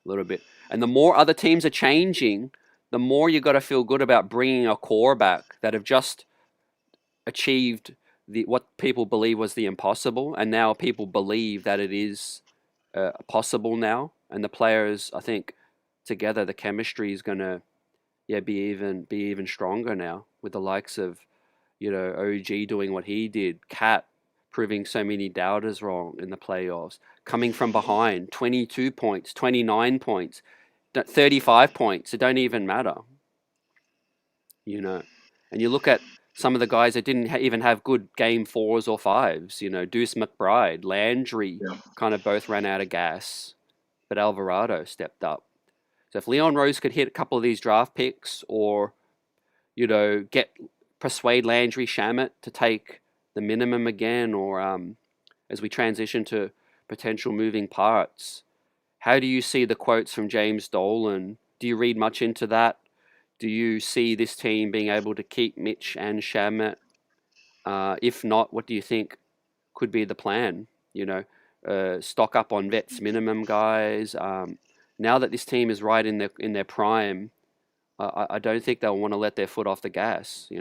a little bit. And the more other teams are changing, the more you got to feel good about bringing a core back that have just achieved what people believe was the impossible, and now people believe that it is possible now. And the players, I think, together, the chemistry is gonna be even stronger now with the likes of OG doing what he did, Cat proving so many doubters wrong in the playoffs, coming from behind, 22 points, 29 points, 35 points. It don't even matter, you know. And you look at some of the guys that didn't even have good game fours or fives, Deuce McBride, Landry yeah. kind of both ran out of gas, but Alvarado stepped up. So if Leon Rose could hit a couple of these draft picks or, get persuade Landry Shamet to take the minimum again, or as we transition to potential moving parts, how do you see the quotes from James Dolan? Do you read much into that? Do you see this team being able to keep Mitch and Shamet? If not, what do you think could be the plan? Stock up on vets minimum guys. Now that this team is right in their prime, I don't think they'll want to let their foot off the gas.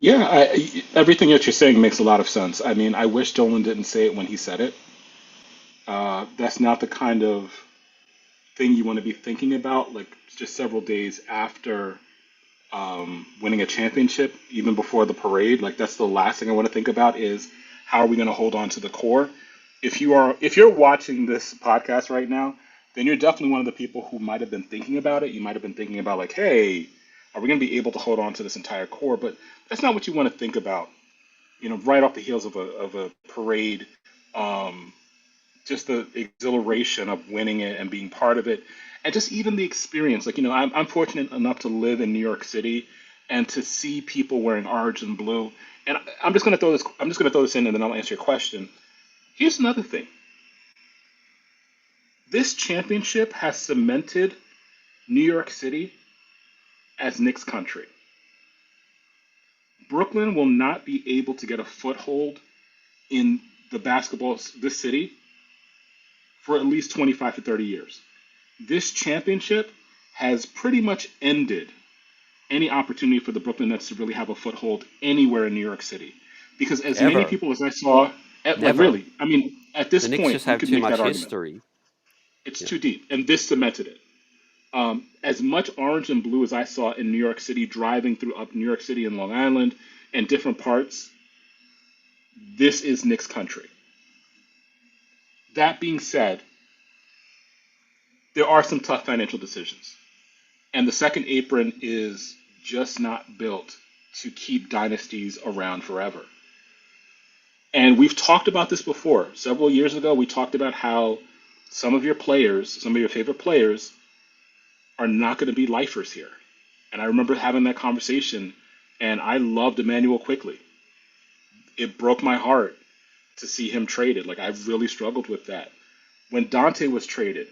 Yeah, everything that you're saying makes a lot of sense. I mean, I wish Dolan didn't say it when he said it. That's not the kind of thing you want to be thinking about, like just several days after winning a championship, even before the parade. Like that's the last thing I want to think about is how are we going to hold on to the core? If you're watching this podcast right now, then you're definitely one of the people who might have been thinking about it. You might have been thinking about like, hey, are we going to be able to hold on to this entire core? But that's not what you want to think about. Right off the heels of a parade, um, just the exhilaration of winning it and being part of it, and just even the experience. Like, I'm fortunate enough to live in New York City and to see people wearing orange and blue. And I'm just gonna throw this. I'm just gonna throw this in, and then I'll answer your question. Here's another thing. This championship has cemented New York City as Knicks country. Brooklyn will not be able to get a foothold in the basketball this city for at least 25 to 30 years. This championship has pretty much ended any opportunity for the Brooklyn Nets to really have a foothold anywhere in New York City. Because as many Ever, people as I saw, like never. really, I mean, at this The Knicks point, just you have could too make much that argument. history. It's Yeah, too deep, and this cemented it. As much orange and blue as I saw in New York City, driving through up New York City and Long Island and different parts, this is Knicks country. That being said, there are some tough financial decisions. And the second apron is just not built to keep dynasties around forever. And we've talked about this before. Several years ago, we talked about how some of your players, some of your favorite players, are not going to be lifers here. And I remember having that conversation, and I loved Emmanuel quickly. It broke my heart to see him traded. Like I've really struggled with that. When Dante was traded,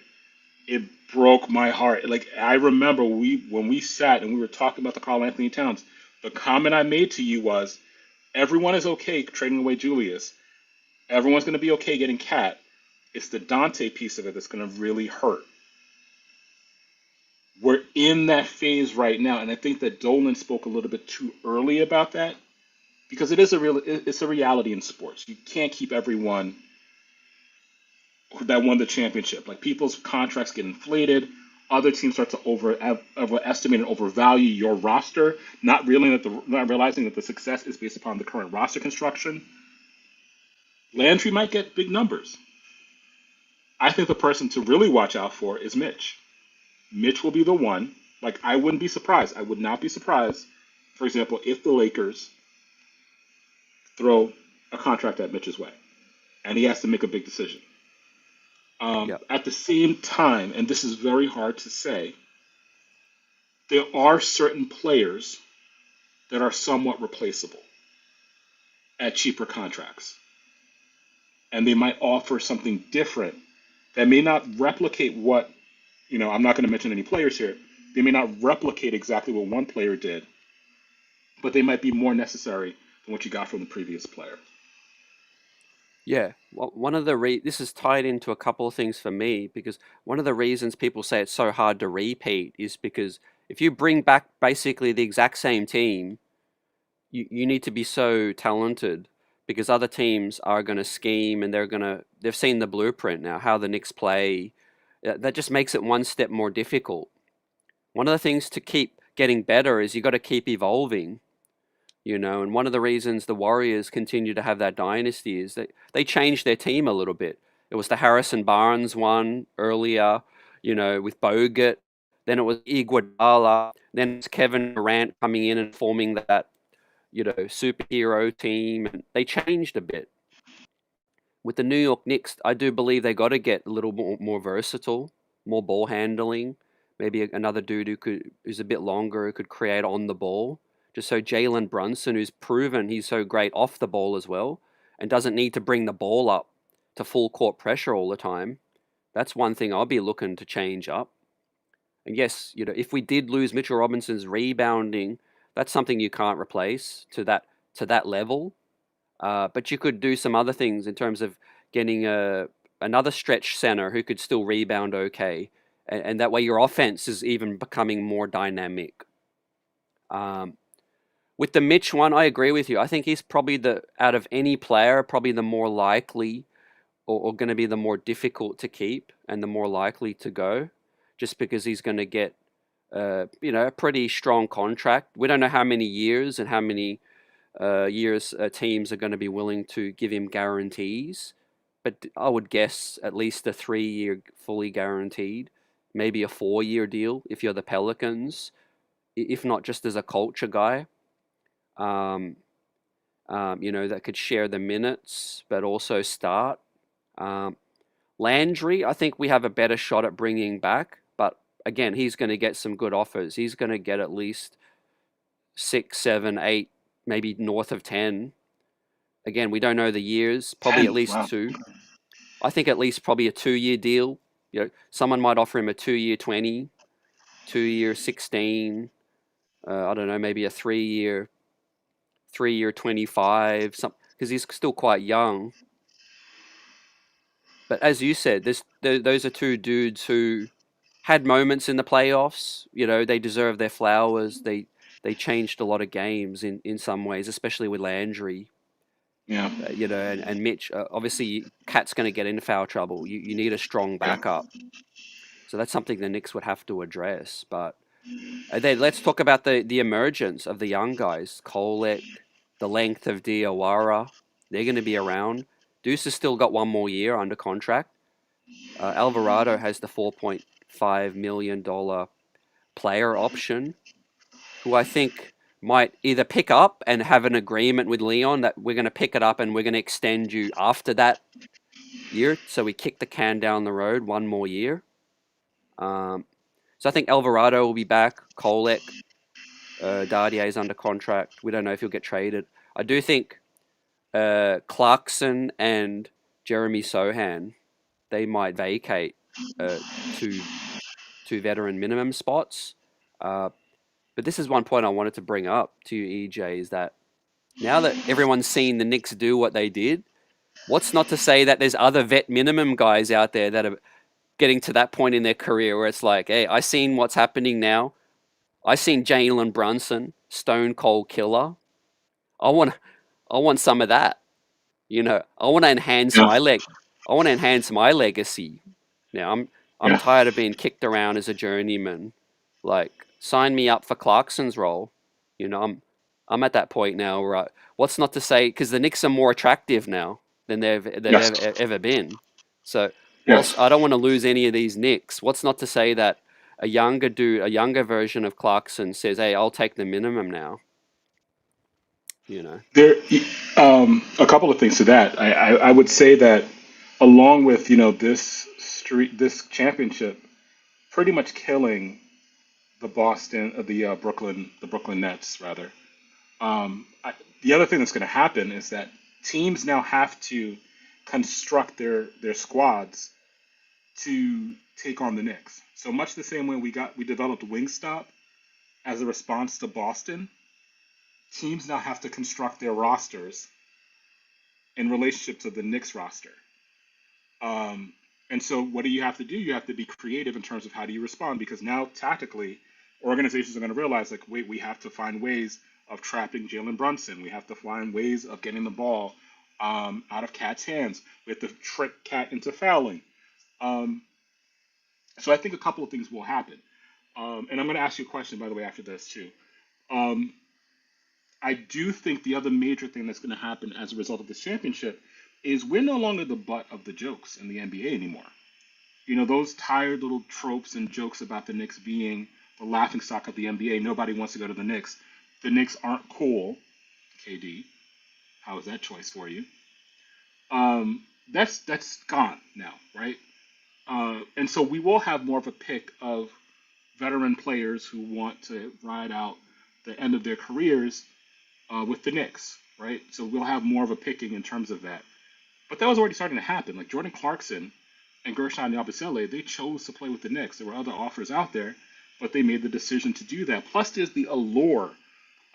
it broke my heart. Like I remember when we sat and we were talking about the Carl Anthony Towns, the comment I made to you was everyone is okay trading away Julius. Everyone's going to be okay getting Cat. It's the Dante piece of it that's going to really hurt. We're in that phase right now, and I think that Dolan spoke a little bit too early about that because it's a reality in sports. You can't keep everyone that won the championship. Like people's contracts get inflated. Other teams start to overestimate and overvalue your roster, not realizing that the success is based upon the current roster construction. Landry might get big numbers. I think the person to really watch out for is Mitch. Mitch will be the one. Like I wouldn't be surprised. I would not be surprised, for example, if the Lakers throw a contract at Mitch's way and he has to make a big decision. Yeah. At the same time, and this is very hard to say, there are certain players that are somewhat replaceable at cheaper contracts. And they might offer something different that may not replicate what, I'm not going to mention any players here. They may not replicate exactly what one player did, but they might be more necessary than what you got from the previous player. Yeah, well, one of the this is tied into a couple of things for me because one of the reasons people say it's so hard to repeat is because if you bring back basically the exact same team, you need to be so talented because other teams are going to scheme and they've seen the blueprint now, how the Knicks play. That just makes it one step more difficult. One of the things to keep getting better is you got to keep evolving. And one of the reasons the Warriors continue to have that dynasty is that they changed their team a little bit. It was the Harrison Barnes one earlier, with Bogut. Then it was Iguodala. Then it's Kevin Durant coming in and forming that, superhero team. And they changed a bit. With the New York Knicks, I do believe they got to get a little more versatile, more ball handling. Maybe another dude who's a bit longer who could create on the ball. Just so Jalen Brunson, who's proven he's so great off the ball as well, and doesn't need to bring the ball up to full court pressure all the time. That's one thing I'll be looking to change up. And yes, if we did lose Mitchell Robinson's rebounding, that's something you can't replace to that level. But you could do some other things in terms of getting another stretch center who could still rebound okay, and that way your offense is even becoming more dynamic. Um, with the Mitch one, I agree with you. I think he's probably out of any player, probably the more likely or going to be the more difficult to keep and the more likely to go, just because he's going to get a pretty strong contract. We don't know how many years and how many years teams are going to be willing to give him guarantees, but I would guess at least a 3-year fully guaranteed, maybe a 4-year deal if you're the Pelicans, if not just as a culture guy, um, that could share the minutes but also start. Um, Landry, I think we have a better shot at bringing back, but again, he's going to get some good offers. He's going to get at least 6, 7, 8, maybe north of 10. Again, we don't know the years, probably at 10. least Wow. two. I think at least probably a 2-year deal. Someone might offer him a 2-year 20, 2-year 16. I don't know, maybe a 3-year 25. Some because he's still quite young. But as you said, those are two dudes who had moments in the playoffs. They deserve their flowers. They changed a lot of games in some ways, especially with Landry. Yeah. And Mitch. Obviously, Cat's going to get into foul trouble. You need a strong Yeah. backup. So that's something the Knicks would have to address. But then let's talk about the emergence of the young guys. Kolek, the length of Diawara. They're going to be around. Deuce has still got one more year under contract. Alvarado has the $4.5 million player option, who I think might either pick up and have an agreement with Leon that we're going to pick it up and we're going to extend you after that year. So we kick the can down the road one more year. So I think Alvarado will be back. Kolek, Dardier is under contract. We don't know if he'll get traded. I do think Clarkson and Jeremy Sohan, they might vacate uh, two two veteran minimum spots. Uh, but this is one point I wanted to bring up to you, EJ, is that now that everyone's seen the Knicks do what they did, what's not to say that there's other vet minimum guys out there that are getting to that point in their career where it's like, hey, I seen what's happening now. I seen Jalen Brunson, stone cold killer. I want, I want some of that. I want to enhance Yeah, my leg. I want to enhance my legacy. Now I'm yeah. tired of being kicked around as a journeyman. Like, sign me up for Clarkson's role. I'm at that point now where what's not to say, because the Knicks are more attractive now than they've Yes, ever been. So whilst yes. I don't want to lose any of these Knicks, what's not to say that a younger version of Clarkson says, "Hey, I'll take the minimum now." You know. There, a couple of things to that. I would say that along with this championship, pretty much killing the Brooklyn Nets rather. The other thing that's going to happen is that teams now have to construct their squads to take on the Knicks. So much the same way we developed Wingstop as a response to Boston, teams now have to construct their rosters in relationship to the Knicks roster. Um, and so, what do you have to do? You have to be creative in terms of how do you respond, because now tactically, organizations are going to realize, like, wait, we have to find ways of trapping Jalen Brunson. We have to find ways of getting the ball out of Cat's hands. We have to trick Cat into fouling. Um, so I think a couple of things will happen. And I'm going to ask you a question, by the way, after this too. Um, I do think the other major thing that's going to happen as a result of this championship is we're no longer the butt of the jokes in the NBA anymore. Those tired little tropes and jokes about the Knicks being the laughing stock of the NBA. Nobody wants to go to the Knicks. The Knicks aren't cool. KD, how is that choice for you? That's gone now, right? And so we will have more of a pick of veteran players who want to ride out the end of their careers with the Knicks, right? So we'll have more of a picking in terms of that. But that was already starting to happen. Like Jordan Clarkson and Gershon Yabusele, they chose to play with the Knicks. There were other offers out there, but they made the decision to do that. Plus, there's the allure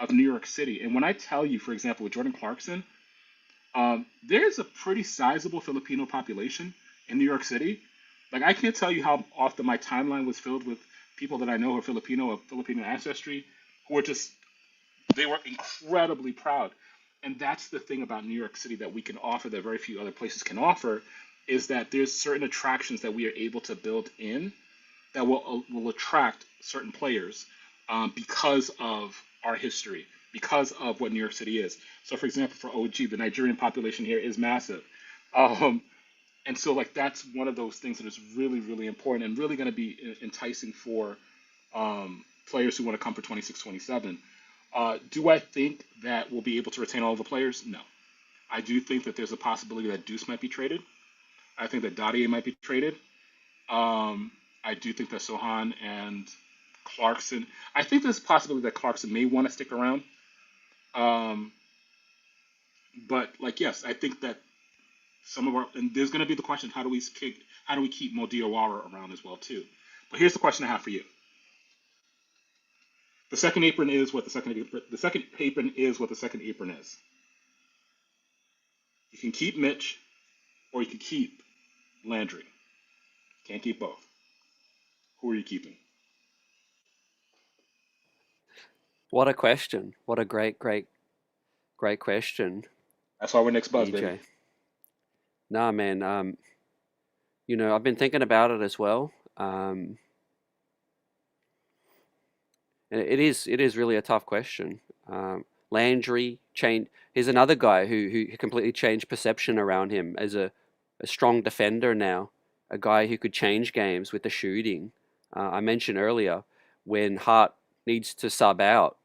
of New York City. And when I tell you, for example, with Jordan Clarkson, there's a pretty sizable Filipino population in New York City. Like, I can't tell you how often my timeline was filled with people that I know who are Filipino, of Filipino ancestry, who are just, they were incredibly proud. And that's the thing about New York City that we can offer that very few other places can offer, is that there's certain attractions that we are able to build in that will attract certain players because of our history, because of what New York City is. So, for example, for OG, the Nigerian population here is massive. Um, and so, like, that's one of those things that is really, really important and really going to be enticing for players who want to come for 26, 27. Do I think that we'll be able to retain all the players? No. I do think that there's a possibility that Deuce might be traded. I think that Dottie might be traded. Um, I do think that Sohan and Clarkson. I think there's a possibility that Clarkson may want to stick around. Um, but like, yes, I think that some of our, and there's going to be the question: how do we keep Mo Diawara around as well too? But here's the question I have for you: the second apron is what the second apron is what the second apron is. You can keep Mitch, or you can keep Landry. Can't keep both. Who are you keeping? What a question. What a great question, That's why we're next buzz, baby. EJ. Nah, man. I've been thinking about it as well. And it is really a tough question. Landry changed. He's another guy who completely changed perception around him as a strong defender now, a guy who could change games with the shooting. I mentioned earlier when Hart needs to sub out,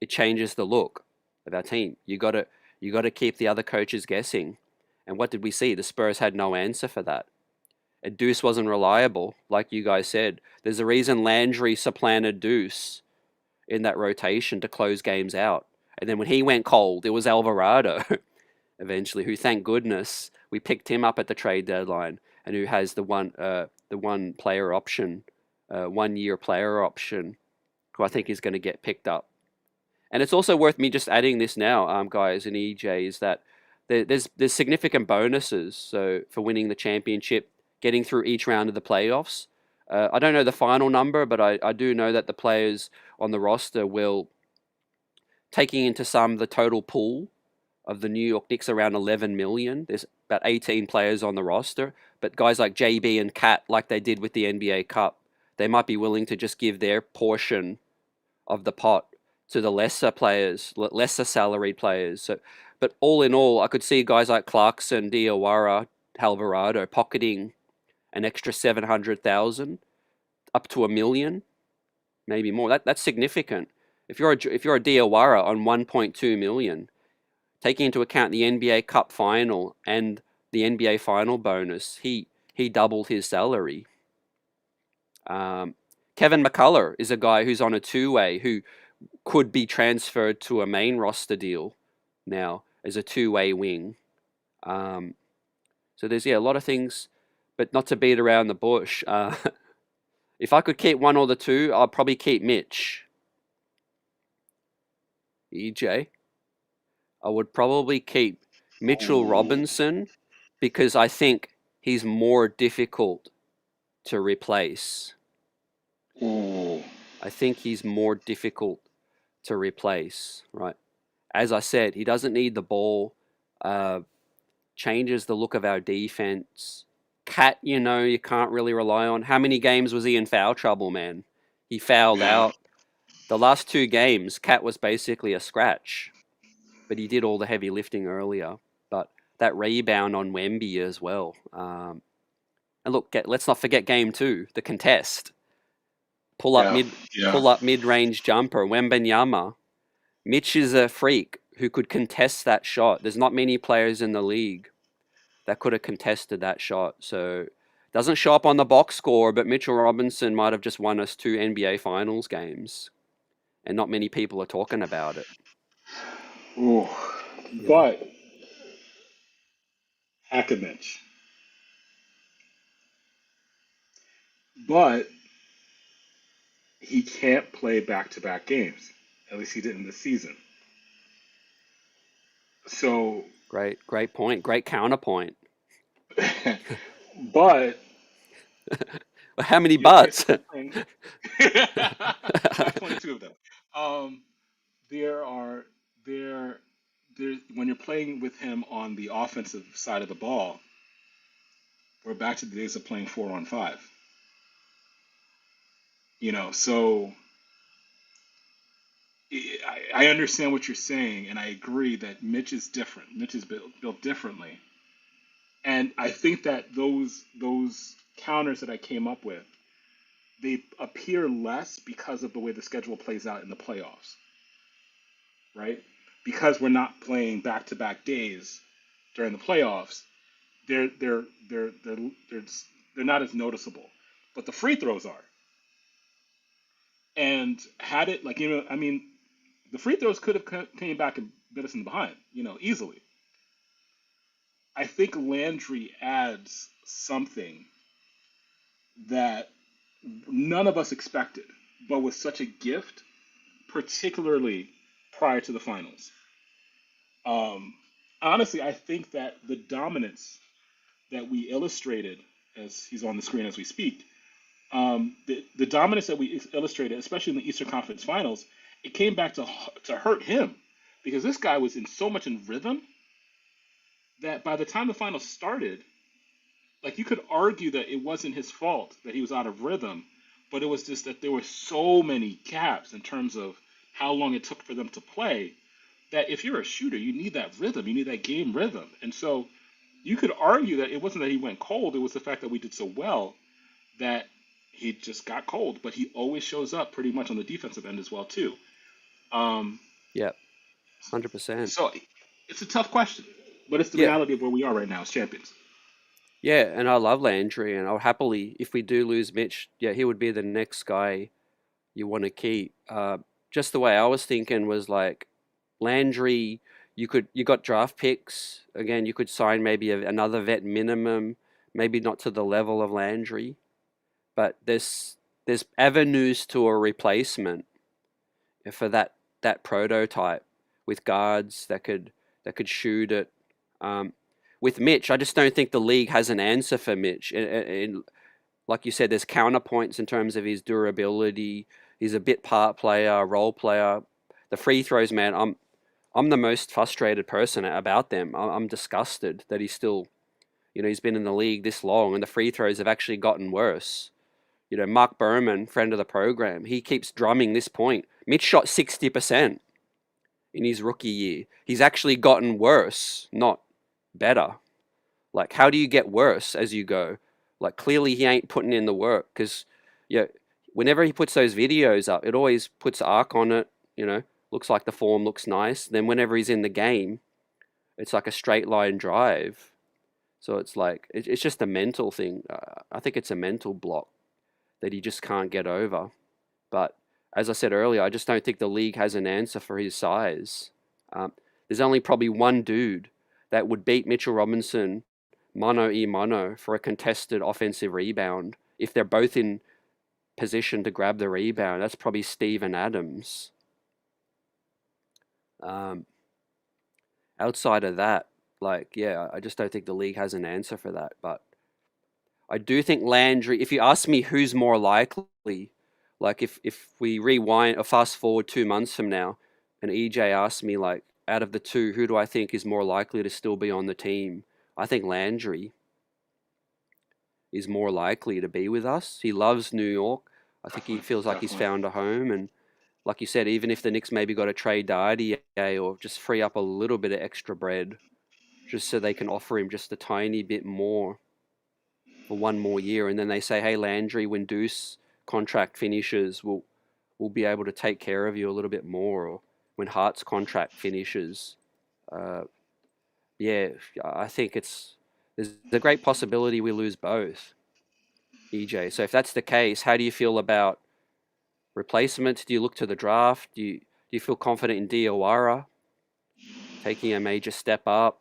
it changes the look of our team. You got to keep the other coaches guessing. And what did we see? The Spurs had no answer for that. And Deuce wasn't reliable, like you guys said. There's a reason Landry supplanted Deuce in that rotation to close games out. And then when he went cold, it was Alvarado. eventually, who thank goodness we picked him up at the trade deadline, and who has the one player option, 1 year player option, who I think is going to get picked up. And it's also worth me just adding this now, guys and EJ, is that there's significant bonuses. So for winning the championship, getting through each round of the playoffs. I don't know the final number, but I do know that the players on the roster will, taking into sum the total pool of the New York Knicks, around 11 million. There's about 18 players on the roster, but guys like JB and Cat, like they did with the NBA Cup, they might be willing to just give their portion of the pot to the lesser players, lesser salaried players. So, but all in all, I could see guys like Clarkson, Diawara, Alvarado pocketing an extra 700,000 up to a million, maybe more. That's significant. If you're a Diawara on 1.2 million, taking into account the NBA Cup final and the NBA final bonus, he doubled his salary. Um, Kevin McCullough is a guy who's on a two-way who could be transferred to a main roster deal now as a two-way wing. Um, so there's, yeah, a lot of things, but not to beat around the bush. If I could keep one or the two, I'd probably keep Mitch. EJ, I would probably keep Mitchell Ooh, Robinson because I think he's more difficult to replace. ooh, I think he's more difficult to replace, right? As I said, he doesn't need the ball. Uh, Changes the look of our defense. Cat, you can't really rely on. How many games was he in foul trouble, man? He fouled yeah, out. The last two games, Cat was basically a scratch, but he did all the heavy lifting earlier. But that rebound on Wemby as well. And look, let's not forget game two, the contest. Pull up yeah, mid, yeah. pull up mid range jumper. Wembenyama. Mitch is a freak who could contest that shot. There's not many players in the league that could have contested that shot. So doesn't show up on the box score, but Mitchell Robinson might have just won us two NBA Finals games, and not many people are talking about it. Ooh. You know, But Hackimich. But he can't play back-to-back games. At least he didn't this season. So, great point, great counterpoint. but How many you're buts? basically playing. I've 22 of them. Um, there are there there when you're playing with him on the offensive side of the ball, we're back to the days of playing 4-on-5. So I understand what you're saying, and I agree that Mitch is different. Mitch is built differently, and I think that those counters that I came up with, they appear less because of the way the schedule plays out in the playoffs, right? Because we're not playing back-to-back days during the playoffs, they're they're they're they're they're they're not as noticeable. But the free throws are. And had it like I mean, the free throws could have came back and bit us in the behind, easily. I think Landry adds something that none of us expected, but was such a gift, particularly prior to the finals. Um, Honestly, I think that the dominance that we illustrated, as he's on the screen as we speak, the dominance that we illustrated, especially in the Eastern Conference Finals, it came back to hurt him because this guy was in so much in rhythm that by the time the finals started, like you could argue that it wasn't his fault that he was out of rhythm, but it was just that there were so many gaps in terms of how long it took for them to play that if you're a shooter, you need that rhythm, you need that game rhythm, and so you could argue that it wasn't that he went cold; it was the fact that we did so well that he just got cold, but he always shows up pretty much on the defensive end as well too. Um, Yep, 100%. so it's a tough question, but it's the Yeah, reality of where we are right now as champions. yeah, and I love Landry, and I'll happily, if we do lose Mitch, yeah, he would be the next guy you want to keep. Just the way I was thinking was like Landry. You got draft picks. Again, you could sign maybe another vet minimum, maybe not to the level of Landry, but there's avenues to a replacement for that prototype with guards that could shoot it. Um, with Mitch, I just don't think the league has an answer for Mitch. And like you said, there's counterpoints in terms of his durability. He's a bit part player, role player. The free throws, man, I'm the most frustrated person about them. I'm disgusted that he's still, he's been in the league this long and the free throws have actually gotten worse. Mark Berman, friend of the program, he keeps drumming this point. Mitch shot 60% in his rookie year. He's actually gotten worse, not better. Like, how do you get worse as you go? Like, clearly he ain't putting in the work because, yeah, whenever he puts those videos up, it always puts arc on it, looks like the form looks nice. Then whenever he's in the game, it's like a straight line drive. So it's like, it's just a mental thing. I think it's a mental block that he just can't get over. But as I said earlier, I just don't think the league has an answer for his size. Um, there's only probably one dude that would beat Mitchell Robinson mano e mano for a contested offensive rebound if they're both in position to grab the rebound. That's probably Steven Adams. Um, outside of that, like, yeah, I just don't think the league has an answer for that. But I do think Landry, if you ask me who's more likely, like if we rewind or fast forward 2 months from now and EJ asked me, like, out of the two, who do I think is more likely to still be on the team? I think Landry is more likely to be with us. He loves New York. I think he Definitely, feels like he's definitely. found a home. And like you said, even if the Knicks maybe got to trade Dardie or just free up a little bit of extra bread, just so they can offer him just a tiny bit more for one more year, and then they say, "Hey, Landry, when Deuce contract finishes, we'll be able to take care of you a little bit more." Or when Hart's contract finishes, uh, yeah, I think there's a great possibility we lose both, EJ. So if that's the case, how do you feel about replacements? Do you look to the draft? Do you feel confident in Diawara taking a major step up?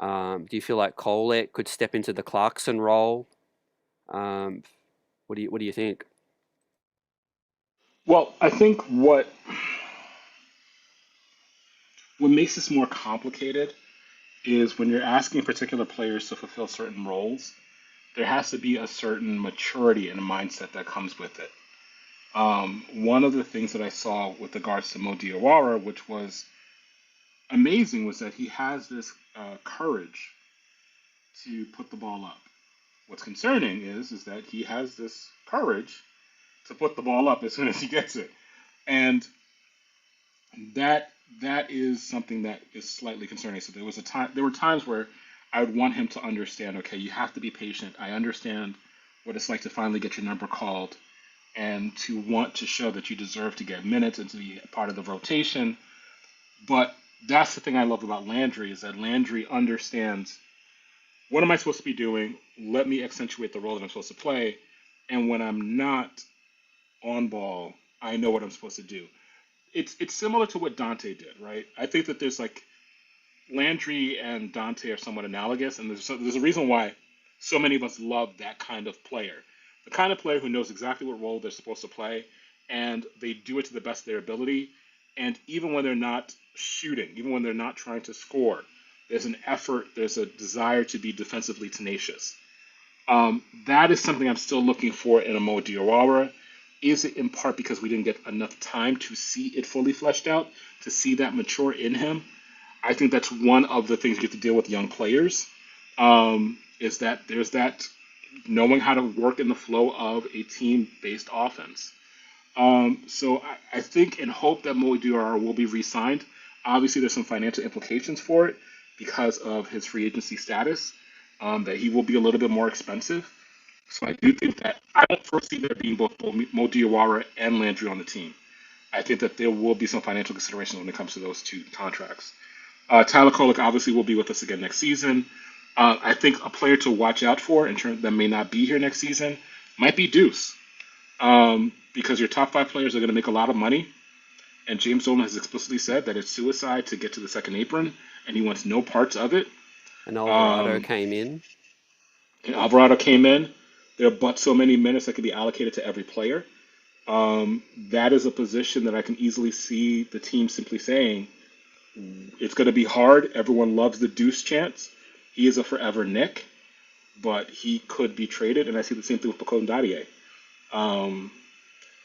Do you feel like Kolek could step into the Clarkson role? Um, what do you think? Well, I think what makes this more complicated is when you're asking particular players to fulfill certain roles, there has to be a certain maturity and a mindset that comes with it. One of the things that I saw with regards to Mo Diawara, which was amazing, was that he has this courage to put the ball up. What's concerning is that he has this courage to put the ball up as soon as he gets it, and that that is something that is slightly concerning. So there were times where I would want him to understand. Okay, you have to be patient. I understand what it's like to finally get your number called and to want to show that you deserve to get minutes and to be part of the rotation. But that's the thing I love about Landry is that Landry understands what am I supposed to be doing? Let me accentuate the role that I'm supposed to play. And when I'm not on ball, I know what I'm supposed to do. It's similar to what Dante did, right? I think that there's like Landry and Dante are somewhat analogous, and there's a reason why so many of us love that kind of player. The kind of player who knows exactly what role they're supposed to play, and they do it to the best of their ability. And even when they're not shooting, even when they're not trying to score, there's an effort, there's a desire to be defensively tenacious. That is something I'm still looking for in a Mo Diawara. Is it in part because we didn't get enough time to see it fully fleshed out, to see that mature in him? I think that's one of the things you get to deal with young players. Is that there's that knowing how to work in the flow of a team-based offense. So I think and hope that Mo Diarra will be re-signed. Obviously, there's some financial implications for it because of his free agency status. That he will be a little bit more expensive. So I do think that I don't foresee there being both Mo Diawara and Landry on the team. I think that there will be some financial considerations when it comes to those two contracts. Tyler Kolek obviously will be with us again next season. I think a player to watch out for in terms that may not be here next season might be Deuce, because your top five players are going to make a lot of money, And James Dolan has explicitly said that it's suicide to get to the second apron, and he wants no parts of it. And Alvarado Um, came in. and Alvarado came in. There are but so many minutes that can be allocated to every player. That is a position that I can easily see the team simply saying, it's going to be hard. Everyone loves the Deuce chance. He is a forever Nick, but he could be traded. And I see the same thing with Paco. Um,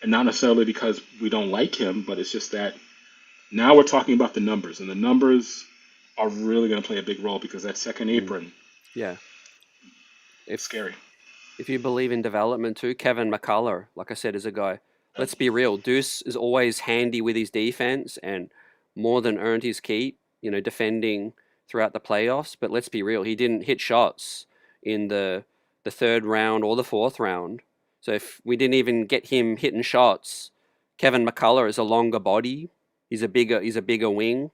and not necessarily because we don't like him, but it's just that now we're talking about the numbers, and the numbers are really going to play a big role because that second Mm, apron yeah. is If scary. if you believe in development too, Kevin McCullough, like I said, is a guy. Uh, Let's be real. Deuce is always handy with his defense and more than earned his keep, defending throughout the playoffs. But let's be real, he didn't hit shots in the third round or the fourth round. So if we didn't even get him hitting shots, Kevin McCullough is a longer body. He's a bigger wing.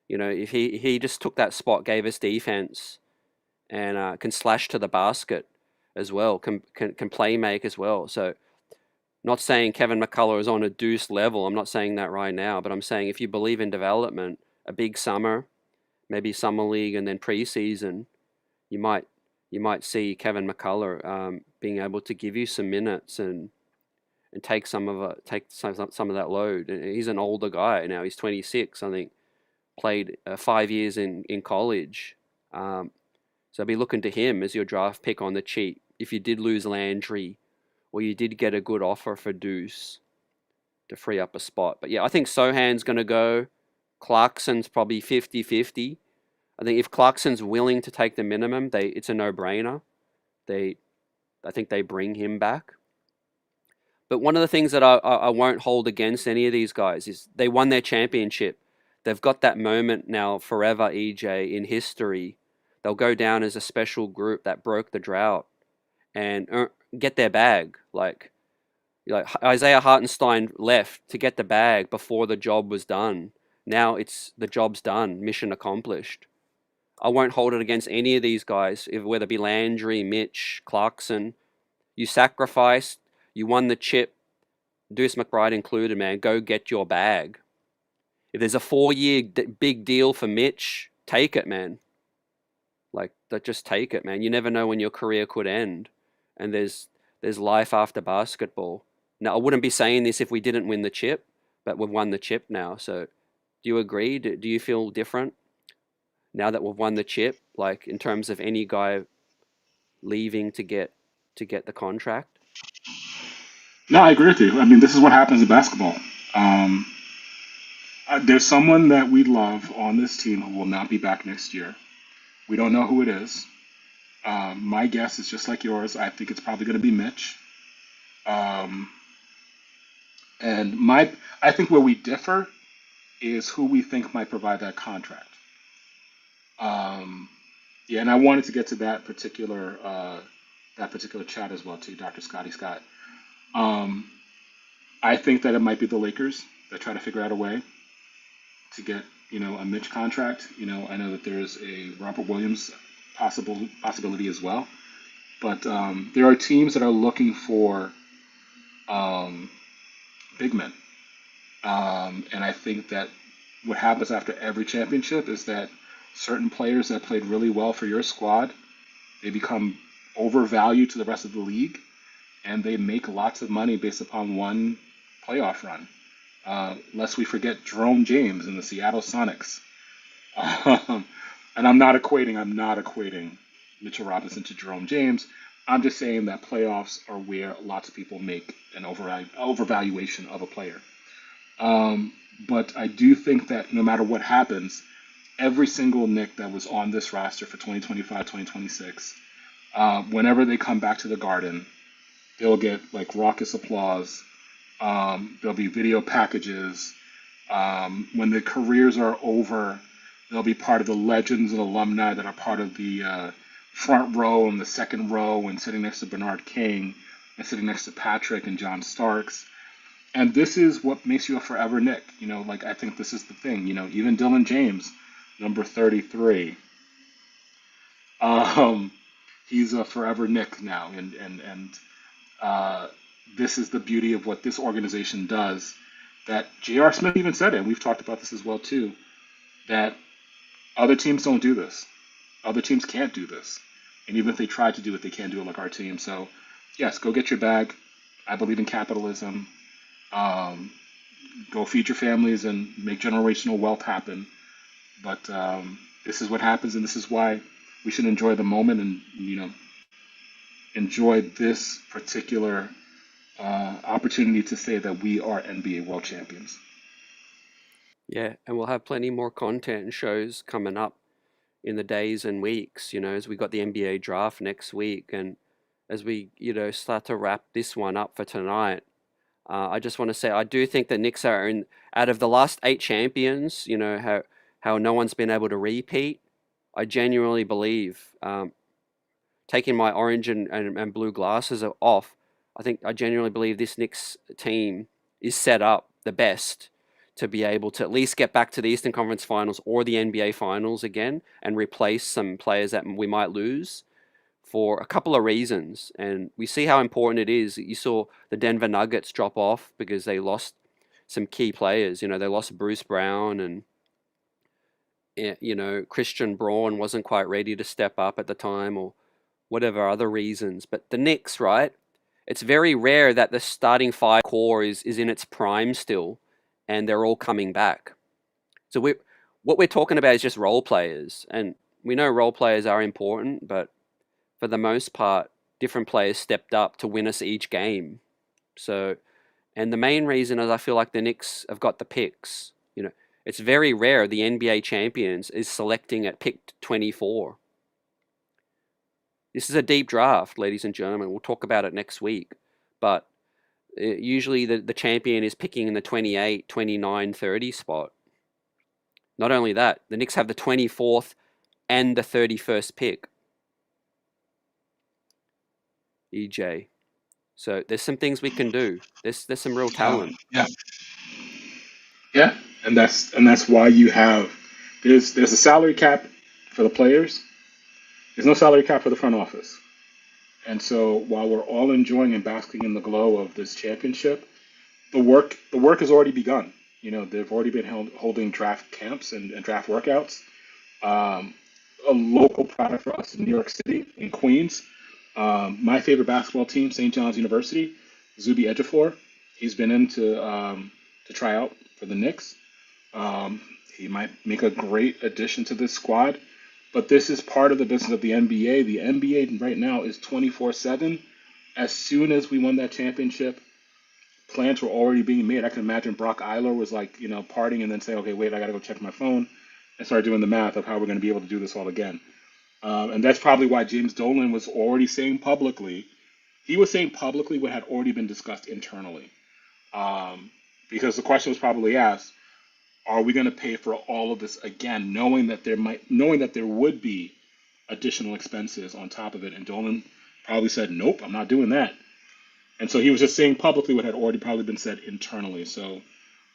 If he just took that spot, gave us defense, and can slash to the basket as well, can play make as well. So, not saying Kevin McCullough is on a Deuce level. I'm not saying that right now, but I'm saying if you believe in development, a big summer, maybe summer league, and then preseason, you might you might see Kevin McCullough being able to give you some minutes and take some of that load. And he's an older guy now. He's 26, I think. Played 5 years in college. Um, So be looking to him as your draft pick on the cheap. If you did lose Landry or you did get a good offer for Deuce to free up a spot. But yeah, I think Sohan's going to go. Clarkson's probably 50-50. I think if Clarkson's willing to take the minimum, it's a no-brainer. They I think they bring him back. But one of the things that I won't hold against any of these guys is they won their championship. They've got that moment now forever, EJ, in history. They'll go down as a special group that broke the drought and get their bag. Like Isaiah Hartenstein left to get the bag before the job was done. Now the job's done, mission accomplished. I won't hold it against any of these guys, whether it be Landry, Mitch, Clarkson. You sacrificed, you won the chip, Deuce McBride included, man. Go get your bag. If there's a 4-year big deal for Mitch, take it, man. Like that, just take it, man. You never know when your career could end, and there's life after basketball. Now, I wouldn't be saying this if we didn't win the chip, but we've won the chip now. So, do you agree? Do you feel different now that we've won the chip? Like in terms of any guy leaving to get the contract? no, I agree with you. I mean, this is what happens in basketball. Um, there's someone that we love on this team who will not be back next year. We don't know who it is. My guess is just like yours. I think it's probably going to be Mitch. Um, and I think where we differ is who we think might provide that contract. Um, yeah, and I wanted to get to that particular chat as well too, Dr. Scotty Scott. Um, I think that it might be the Lakers that try to figure out a way to get a Mitch contract. I know that there's a Robert Williams possibility as well, but there are teams that are looking for um, big men, and I think that what happens after every championship is that certain players that played really well for your squad, they become overvalued to the rest of the league, and they make lots of money based upon one playoff run. Lest we forget Jerome James and the Seattle Sonics. Um, and I'm not equating Mitchell Robinson to Jerome James. I'm just saying that playoffs are where lots of people make an overvaluation of a player. Um, but I do think that no matter what happens, every single Nick that was on this roster for 2025, 2026, whenever they come back to the Garden, they'll get like raucous applause. There'll be video packages. When their careers are over, they'll be part of the legends and alumni that are part of the front row and the second row and sitting next to Bernard King and sitting next to Patrick and John Starks. And this is what makes you a forever Nick. Like I think this is the thing. Even Dylan James, number 33, um, he's a forever Nick now. And uh, this is the beauty of what this organization does. that J.R. Smith even said it, and we've talked about this as well too, that other teams don't do this. Other teams can't do this. And even if they try to do it, they can't do it like our team. So, yes, go get your bag. I believe in capitalism. Um, Go feed your families and make generational wealth happen. But this is what happens, and this is why we should enjoy the moment and enjoy this particular opportunity to say that we are NBA world champions. Yeah, and we'll have plenty more content and shows coming up in the days and weeks, as we got the NBA draft next week and as we, start to wrap this one up for tonight. I just want to say I do think the Knicks are in out of the last eight champions, how no one's been able to repeat. I genuinely believe, taking my orange and blue glasses off, I genuinely believe this Knicks team is set up the best to be able to at least get back to the Eastern Conference Finals or the NBA Finals again and replace some players that we might lose for a couple of reasons. And we see how important it is. You saw the Denver Nuggets drop off because they lost some key players. They lost Bruce Brown and Christian Braun wasn't quite ready to step up at the time or whatever other reasons. But the Knicks, right? It's very rare that the starting five core is in its prime still and they're all coming back. So what we're talking about is just role players. And we know role players are important, but for the most part, different players stepped up to win us each game. So, and the main reason is I feel like the Knicks have got the picks. It's very rare the NBA champions is selecting at pick 24. This is a deep draft, ladies and gentlemen. We'll talk about it next week. But usually the champion is picking in the 28, 29, 30 spot. Not only that, the Knicks have the 24th and the 31st pick. EJ. So there's some things we can do. There's some real talent. Yeah, yeah, and that's why you have there's a salary cap for the players. There's no salary cap for the front office. And so while we're all enjoying and basking in the glow of this championship, the work has already begun. They've already been holding draft camps and draft workouts. Um, a local product for us in New York City, in Queens. My favorite basketball team, St. John's University, Zuby Ejiofor. He's been in to try out for the Knicks. He might make a great addition to this squad. But this is part of the business of the NBA. The NBA right now is 24/7. As soon as we won that championship, plans were already being made. I can imagine Brock Eiler was like, partying and then saying, okay, wait, I got to go check my phone and start doing the math of how we're going to be able to do this all again. And that's probably why James Dolan was already saying publicly, he was saying publicly what had already been discussed internally. Um, because the question was probably asked, are we going to pay for all of this again, knowing that there would be additional expenses on top of it? And Dolan probably said, nope, I'm not doing that. And so he was just saying publicly what had already probably been said internally. So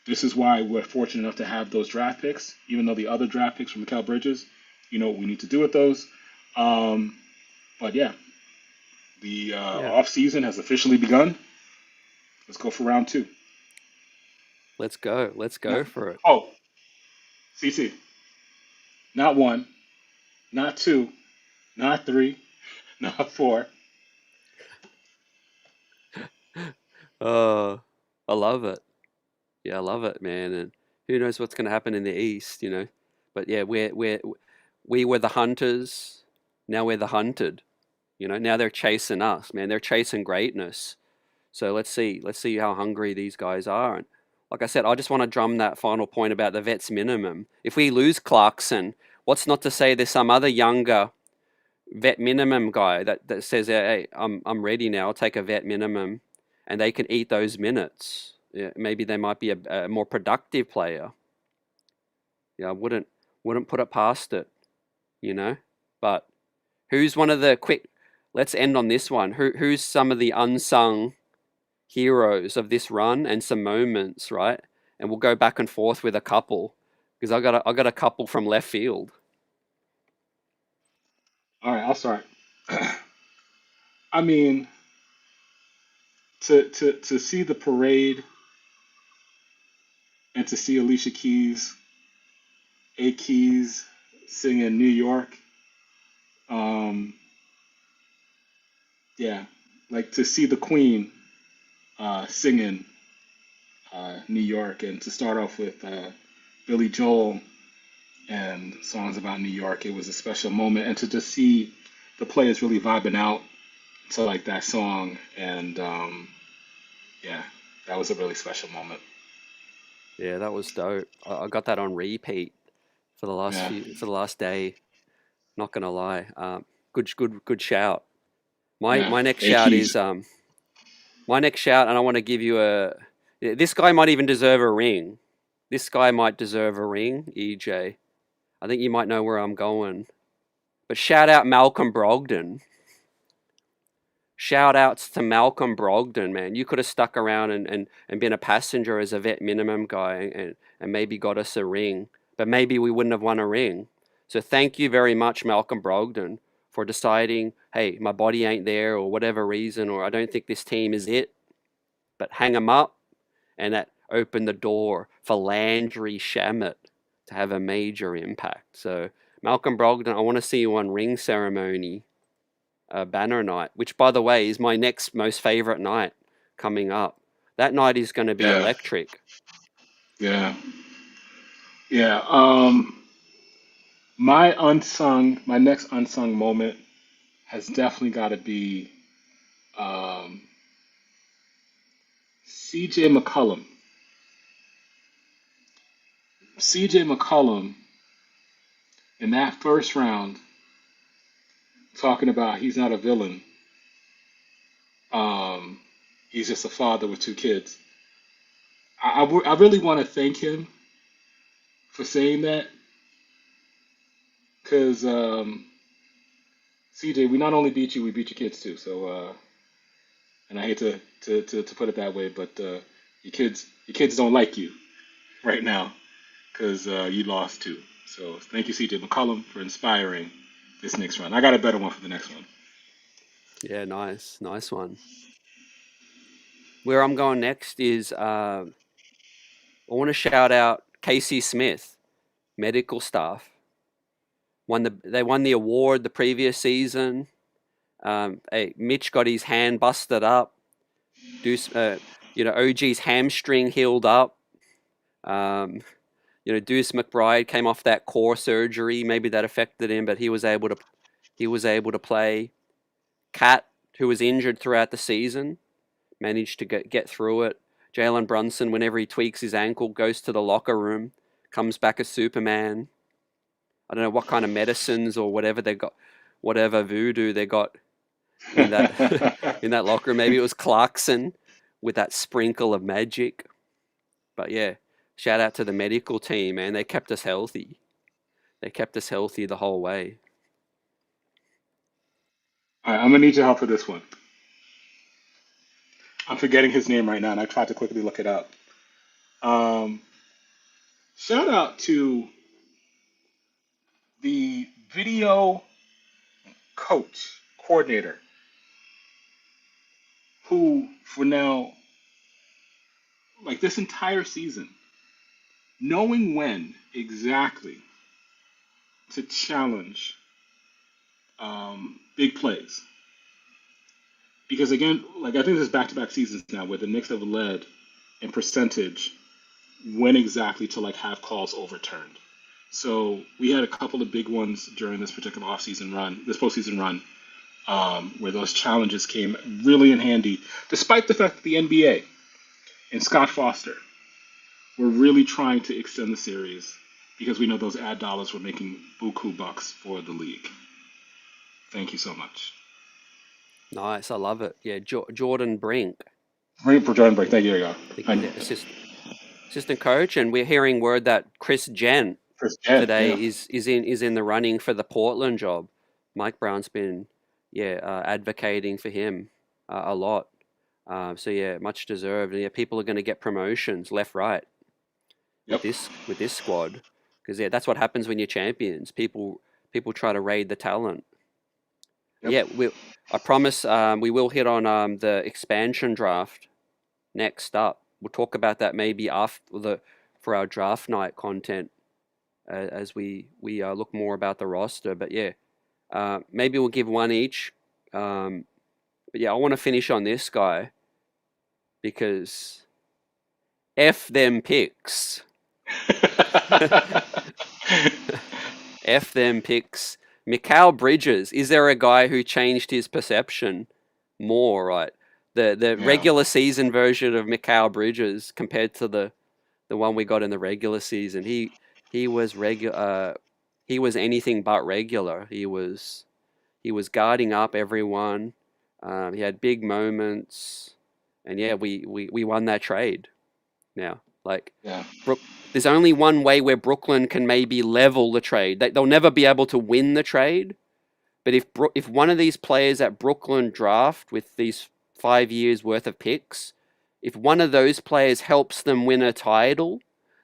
this is why we're fortunate enough to have those draft picks, even though the other draft picks from Mikal Bridges, you know what we need to do with those. Um, but yeah, the Yeah, off season has officially begun. Let's go for round two. let's go. Let's No, go for it. oh, CC, not one, not two, not three, not four. Oh, I love it. Yeah, I love it, man. And who knows what's going to happen in the East? But yeah, we were the hunters. Now we're the hunted. Now they're chasing us, man. They're chasing greatness. So let's see how hungry these guys are. And like I said, I just want to drum that final point about the vets minimum. If we lose Clarkson, what's not to say there's some other younger vet minimum guy that says, "Hey, I'm ready now. I'll take a vet minimum," and they can eat those minutes. Yeah, maybe they might be a more productive player. Yeah, I wouldn't put it past it, you know. But who's one of the quick? Let's end on this one. Who's some of the unsung heroes of this run and some moments, right? And we'll go back and forth with a couple because I got a couple from left field. All right, I'll start. I mean, to see the parade and to see Alicia Keys, A Keys singing New York, um, yeah, like to see the Queen singing New York, and to start off with Billy Joel and songs about New York, it was a special moment, and to just see the players really vibing out to like that song, and yeah, that was a really special moment. Yeah, that was dope. I got that on repeat Yeah, for the last day. Not gonna lie. Good shout. yeah, My next A shout Keys. is my next shout, and I want to give you a. Yeah, this guy might even deserve a ring. This guy might deserve a ring, EJ. I think you might know where I'm going. But shout out Malcolm Brogdon. Shout outs to Malcolm Brogdon, man. You could have stuck around and been a passenger as a vet minimum guy and maybe got us a ring. But maybe we wouldn't have won a ring. So thank you very much, Malcolm Brogdon, for deciding, hey, my body ain't there or whatever reason, or I don't think this team is it. But hang 'em up, and that opened the door for Landry Shamet to have a major impact. So Malcolm Brogdon, I want to see you on ring ceremony banner night, which, by the way, is my next most favorite night coming up. That night is going to be Yeah, electric. yeah, yeah. My next unsung moment has definitely got to be um, C.J. McCollum. C.J. McCollum in that first round, talking about he's not a villain. Um, he's just a father with two kids. I really want to thank him for saying that because CJ, we not only beat you, we beat your kids too. So, and I hate to put it that way, but your kids don't like you right now because you lost too. So, thank you, CJ McCollum, for inspiring this next run. I got a better one for the next one. Yeah, nice one. Where I'm going next is I want to shout out Casey Smith, medical staff. They won the award the previous season. Hey, Mitch got his hand busted up. Deuce, OG's hamstring healed up. Um, Deuce McBride came off that core surgery. Maybe that affected him, but he was able to play. Cat, who was injured throughout the season, managed to get through it. Jalen Brunson, whenever he tweaks his ankle, goes to the locker room, comes back as Superman. I don't know what kind of medicines or whatever they got, whatever voodoo they got in that in that locker room. Maybe it was Clarkson with that sprinkle of magic. But yeah, shout out to the medical team, man. They kept us healthy. They kept us healthy the whole way. All right, I'm gonna need your help for this one. I'm forgetting his name right now, and I tried to quickly look it up. Um, Shout out to the video coach coordinator who, for now, like this entire season, knowing when exactly to challenge big plays. Because again, like I think there's back-to-back seasons now where the Knicks have led in percentage when exactly to like have calls overturned. So we had a couple of big ones during this particular offseason run, this postseason run, where those challenges came really in handy, despite the fact that the NBA and Scott Foster were really trying to extend the series because we know those ad dollars were making buku bucks for the league. Thank you so much. Nice, I love it. Yeah, Jordan Brink, Right for Jordan Break. Thank you. There you I think go. he's And the assistant coach, and we're hearing word that Chris Gent Chris Jen, today yeah. is in the running for the Portland job. Mike Brown's been advocating for him a lot. So yeah, much deserved. And yeah, people are going to get promotions left, right Yep. with this squad because yeah, that's what happens when you're champions. People try to raid the talent. Yep. Yeah, I promise we will hit on the expansion draft next up. We'll talk about that maybe after the for our draft night content as we look more about the roster. But yeah, maybe we'll give one each. But yeah, I want to finish on this guy because F them picks. F them picks. Mikal Bridges, is there a guy who changed his perception more, right? The Yeah, regular season version of Mikal Bridges compared to the one we got in the regular season. He was he was anything but regular. He was guarding up everyone. He had big moments, and yeah, we won that trade. Now, like, yeah. Brook, there's only one way where Brooklyn can maybe level the trade. They'll never be able to win the trade, but if one of these players at Brooklyn draft with these 5 years worth of picks, if one of those players helps them win a title,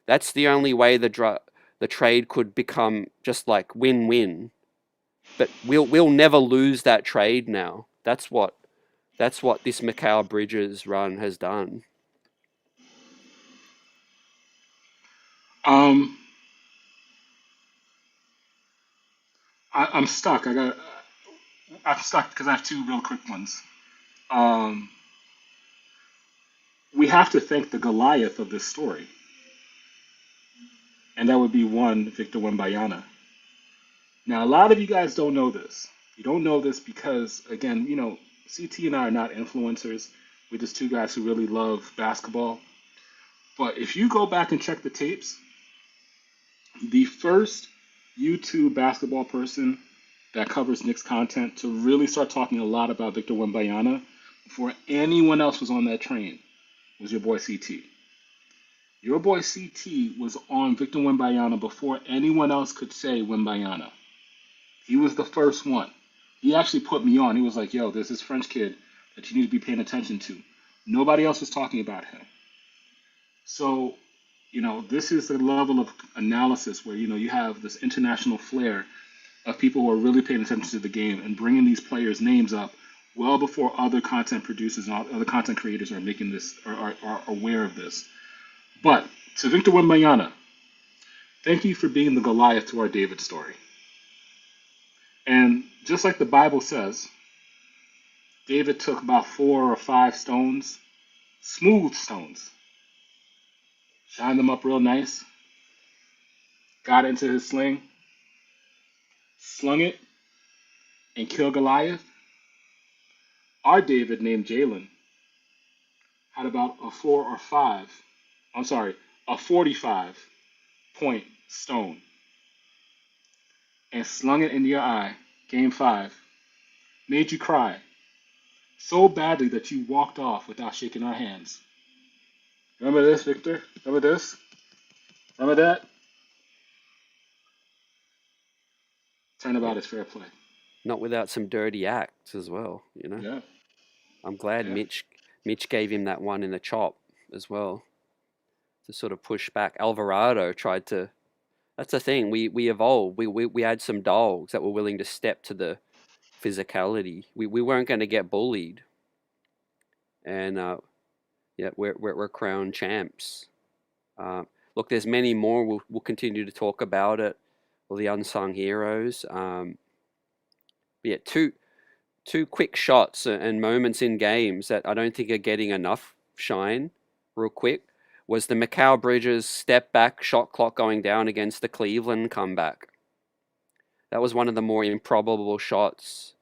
that's the only way the trade could become just like win-win. But we'll never lose that trade now. That's what this Mikal Bridges run has done. Um, I'm stuck. I'm stuck because I have two real quick ones. Um, we have to thank the Goliath of this story, and that would be one Victor Wembanyama. Now, a lot of you guys don't know this. You don't know this because, again, CT and I are not influencers. We're just two guys who really love basketball. But if you go back and check the tapes, the first YouTube basketball person that covers Knicks content to really start talking a lot about Victor Wembanyama before anyone else was on that train was your boy CT. Your boy CT was on Victor Wembanyama before anyone else could say Wembanyama. He was the first one. He actually put me on. He was like, yo, there's this French kid that you need to be paying attention to. Nobody else was talking about him. So, this is the level of analysis where, you have this international flair of people who are really paying attention to the game and bringing these players' names up well before other content producers and other content creators are making this or are aware of this. But to Victor Wembanyama, thank you for being the Goliath to our David story. And just like the Bible says, David took about 4 or 5 stones, smooth stones, shined them up real nice, got into his sling, slung it, and killed Goliath. Our David, named Jalen, had about a 4 or 5, I'm sorry, a 45-point stone, and slung it into your eye, game 5, made you cry so badly that you walked off without shaking our hands. Remember this, Victor? Remember this? Remember that? Yeah, Turnabout is fair play. not without some dirty acts as well. Yeah, I'm glad yeah. Mitch gave him that one in the chop as well to sort of push back. Alvarado tried to. That's the thing. We evolved. We had some dogs that were willing to step to the physicality. We weren't going to get bullied, and yeah, we're crowned champs. Look, there's many more. We'll continue to talk about it. All the unsung heroes. Yeah, two quick shots and moments in games that I don't think are getting enough shine. Real quick, was the Mikal Bridges step back shot clock going down against the Cleveland comeback. That was one of the more improbable shots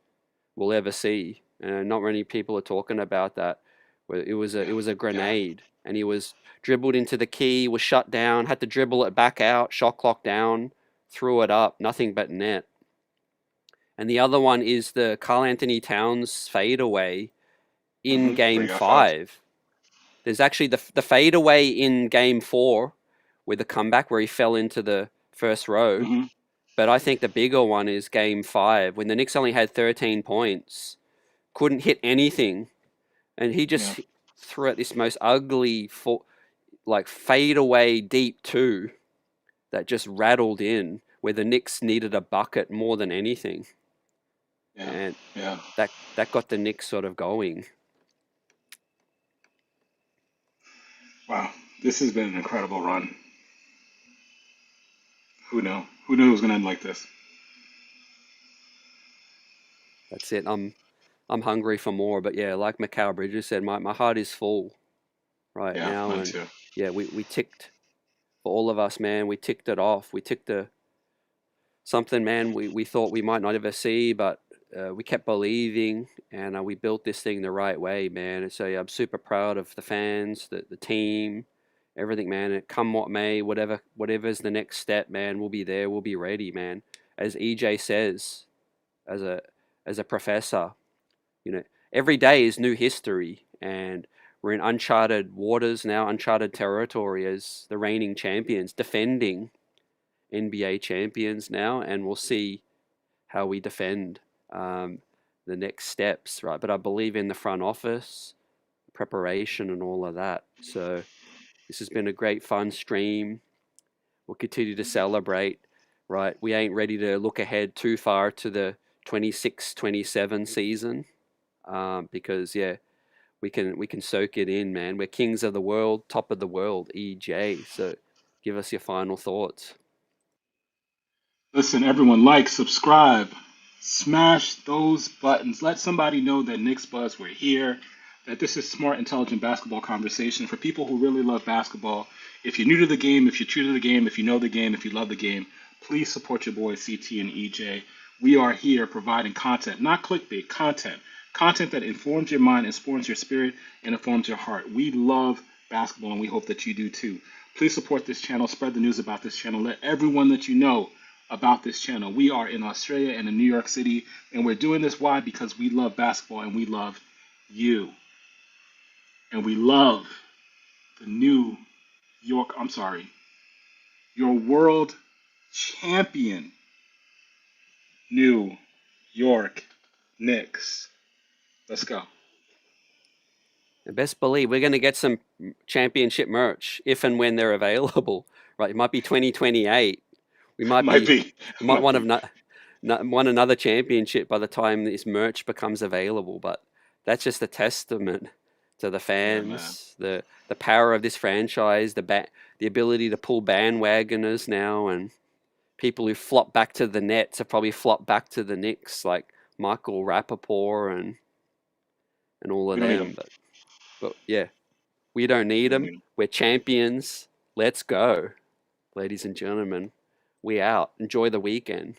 we'll ever see. Not many people are talking about that. It was a Yeah. grenade, and he was dribbled into the key, was shut down, had to dribble it back out, shot clock down, threw it up, nothing but net. And the other one is the Carl Anthony Towns fadeaway in Where Game he got fouled. 5. There's actually the fadeaway in Game 4 with the comeback where he fell into the first row. Hmm. But I think the bigger one is Game 5 when the Knicks only had 13 points, couldn't hit anything, and he Yeah. just threw at this most ugly, like fadeaway deep two that just rattled in where the Knicks needed a bucket more than anything, Yeah. and Yeah. that got the Knicks sort of going. Wow. This has been an incredible run. Who knew? Who knew it was gonna end like this? That's it. I'm hungry for more, but yeah, like Macau Bridges said, my heart is full right Yeah, now, mine and too. yeah, we ticked for all of us, man. We ticked it off. We ticked something, man. We thought we might not ever see, but we kept believing, and we built this thing the right way, man. And so yeah, I'm super proud of the fans, the team, everything, man. And come what may, whatever's the next step, man, we'll be there. We'll be ready, man. As EJ says, as a professor, you know, every day is new history, and we're in uncharted waters now, uncharted territory as the reigning champions, defending NBA champions now, and we'll see how we defend um, the next steps, right? But I believe in the front office, preparation, and all of that. So this has been a great fun stream. We'll continue to celebrate, right? We ain't ready to look ahead too far to the 26-27 season because yeah, we can soak it in, man. We're kings of the world, top of the world, EJ. So give us your final thoughts. Listen, everyone, like, subscribe, smash those buttons. Let somebody know that Knicks Buzz, we're here, that this is smart, intelligent basketball conversation for people who really love basketball. If you're new to the game, if you're true to the game, if you know the game, if you love the game, please support your boys, CT and EJ. We are here providing content, not clickbait, content. Content that informs your mind, informs your spirit, and informs your heart. We love basketball, and we hope that you do too. Please support this channel, spread the news about this channel, let everyone that you know about this channel. We are in Australia and in New York City, and we're doing this why? Because we love basketball and we love you. And we love the New York, I'm sorry, your world champion New York Knicks. Let's go. And best believe we're going to get some championship merch if and when they're available. Right? It might be 2028. We might Might be, be. we might Might want be. won another championship by the time this merch becomes available. But that's just a testament to the Yeah, man. fans, the power of this franchise, the ability to pull bandwagoners now, and people who flop back to the Nets have probably flopped back to the Knicks, like Michael Rappaport and all of We don't need them. them. But yeah, we don't need We don't them. need them. We're champions. Let's go, ladies and gentlemen. We out. Enjoy the weekend.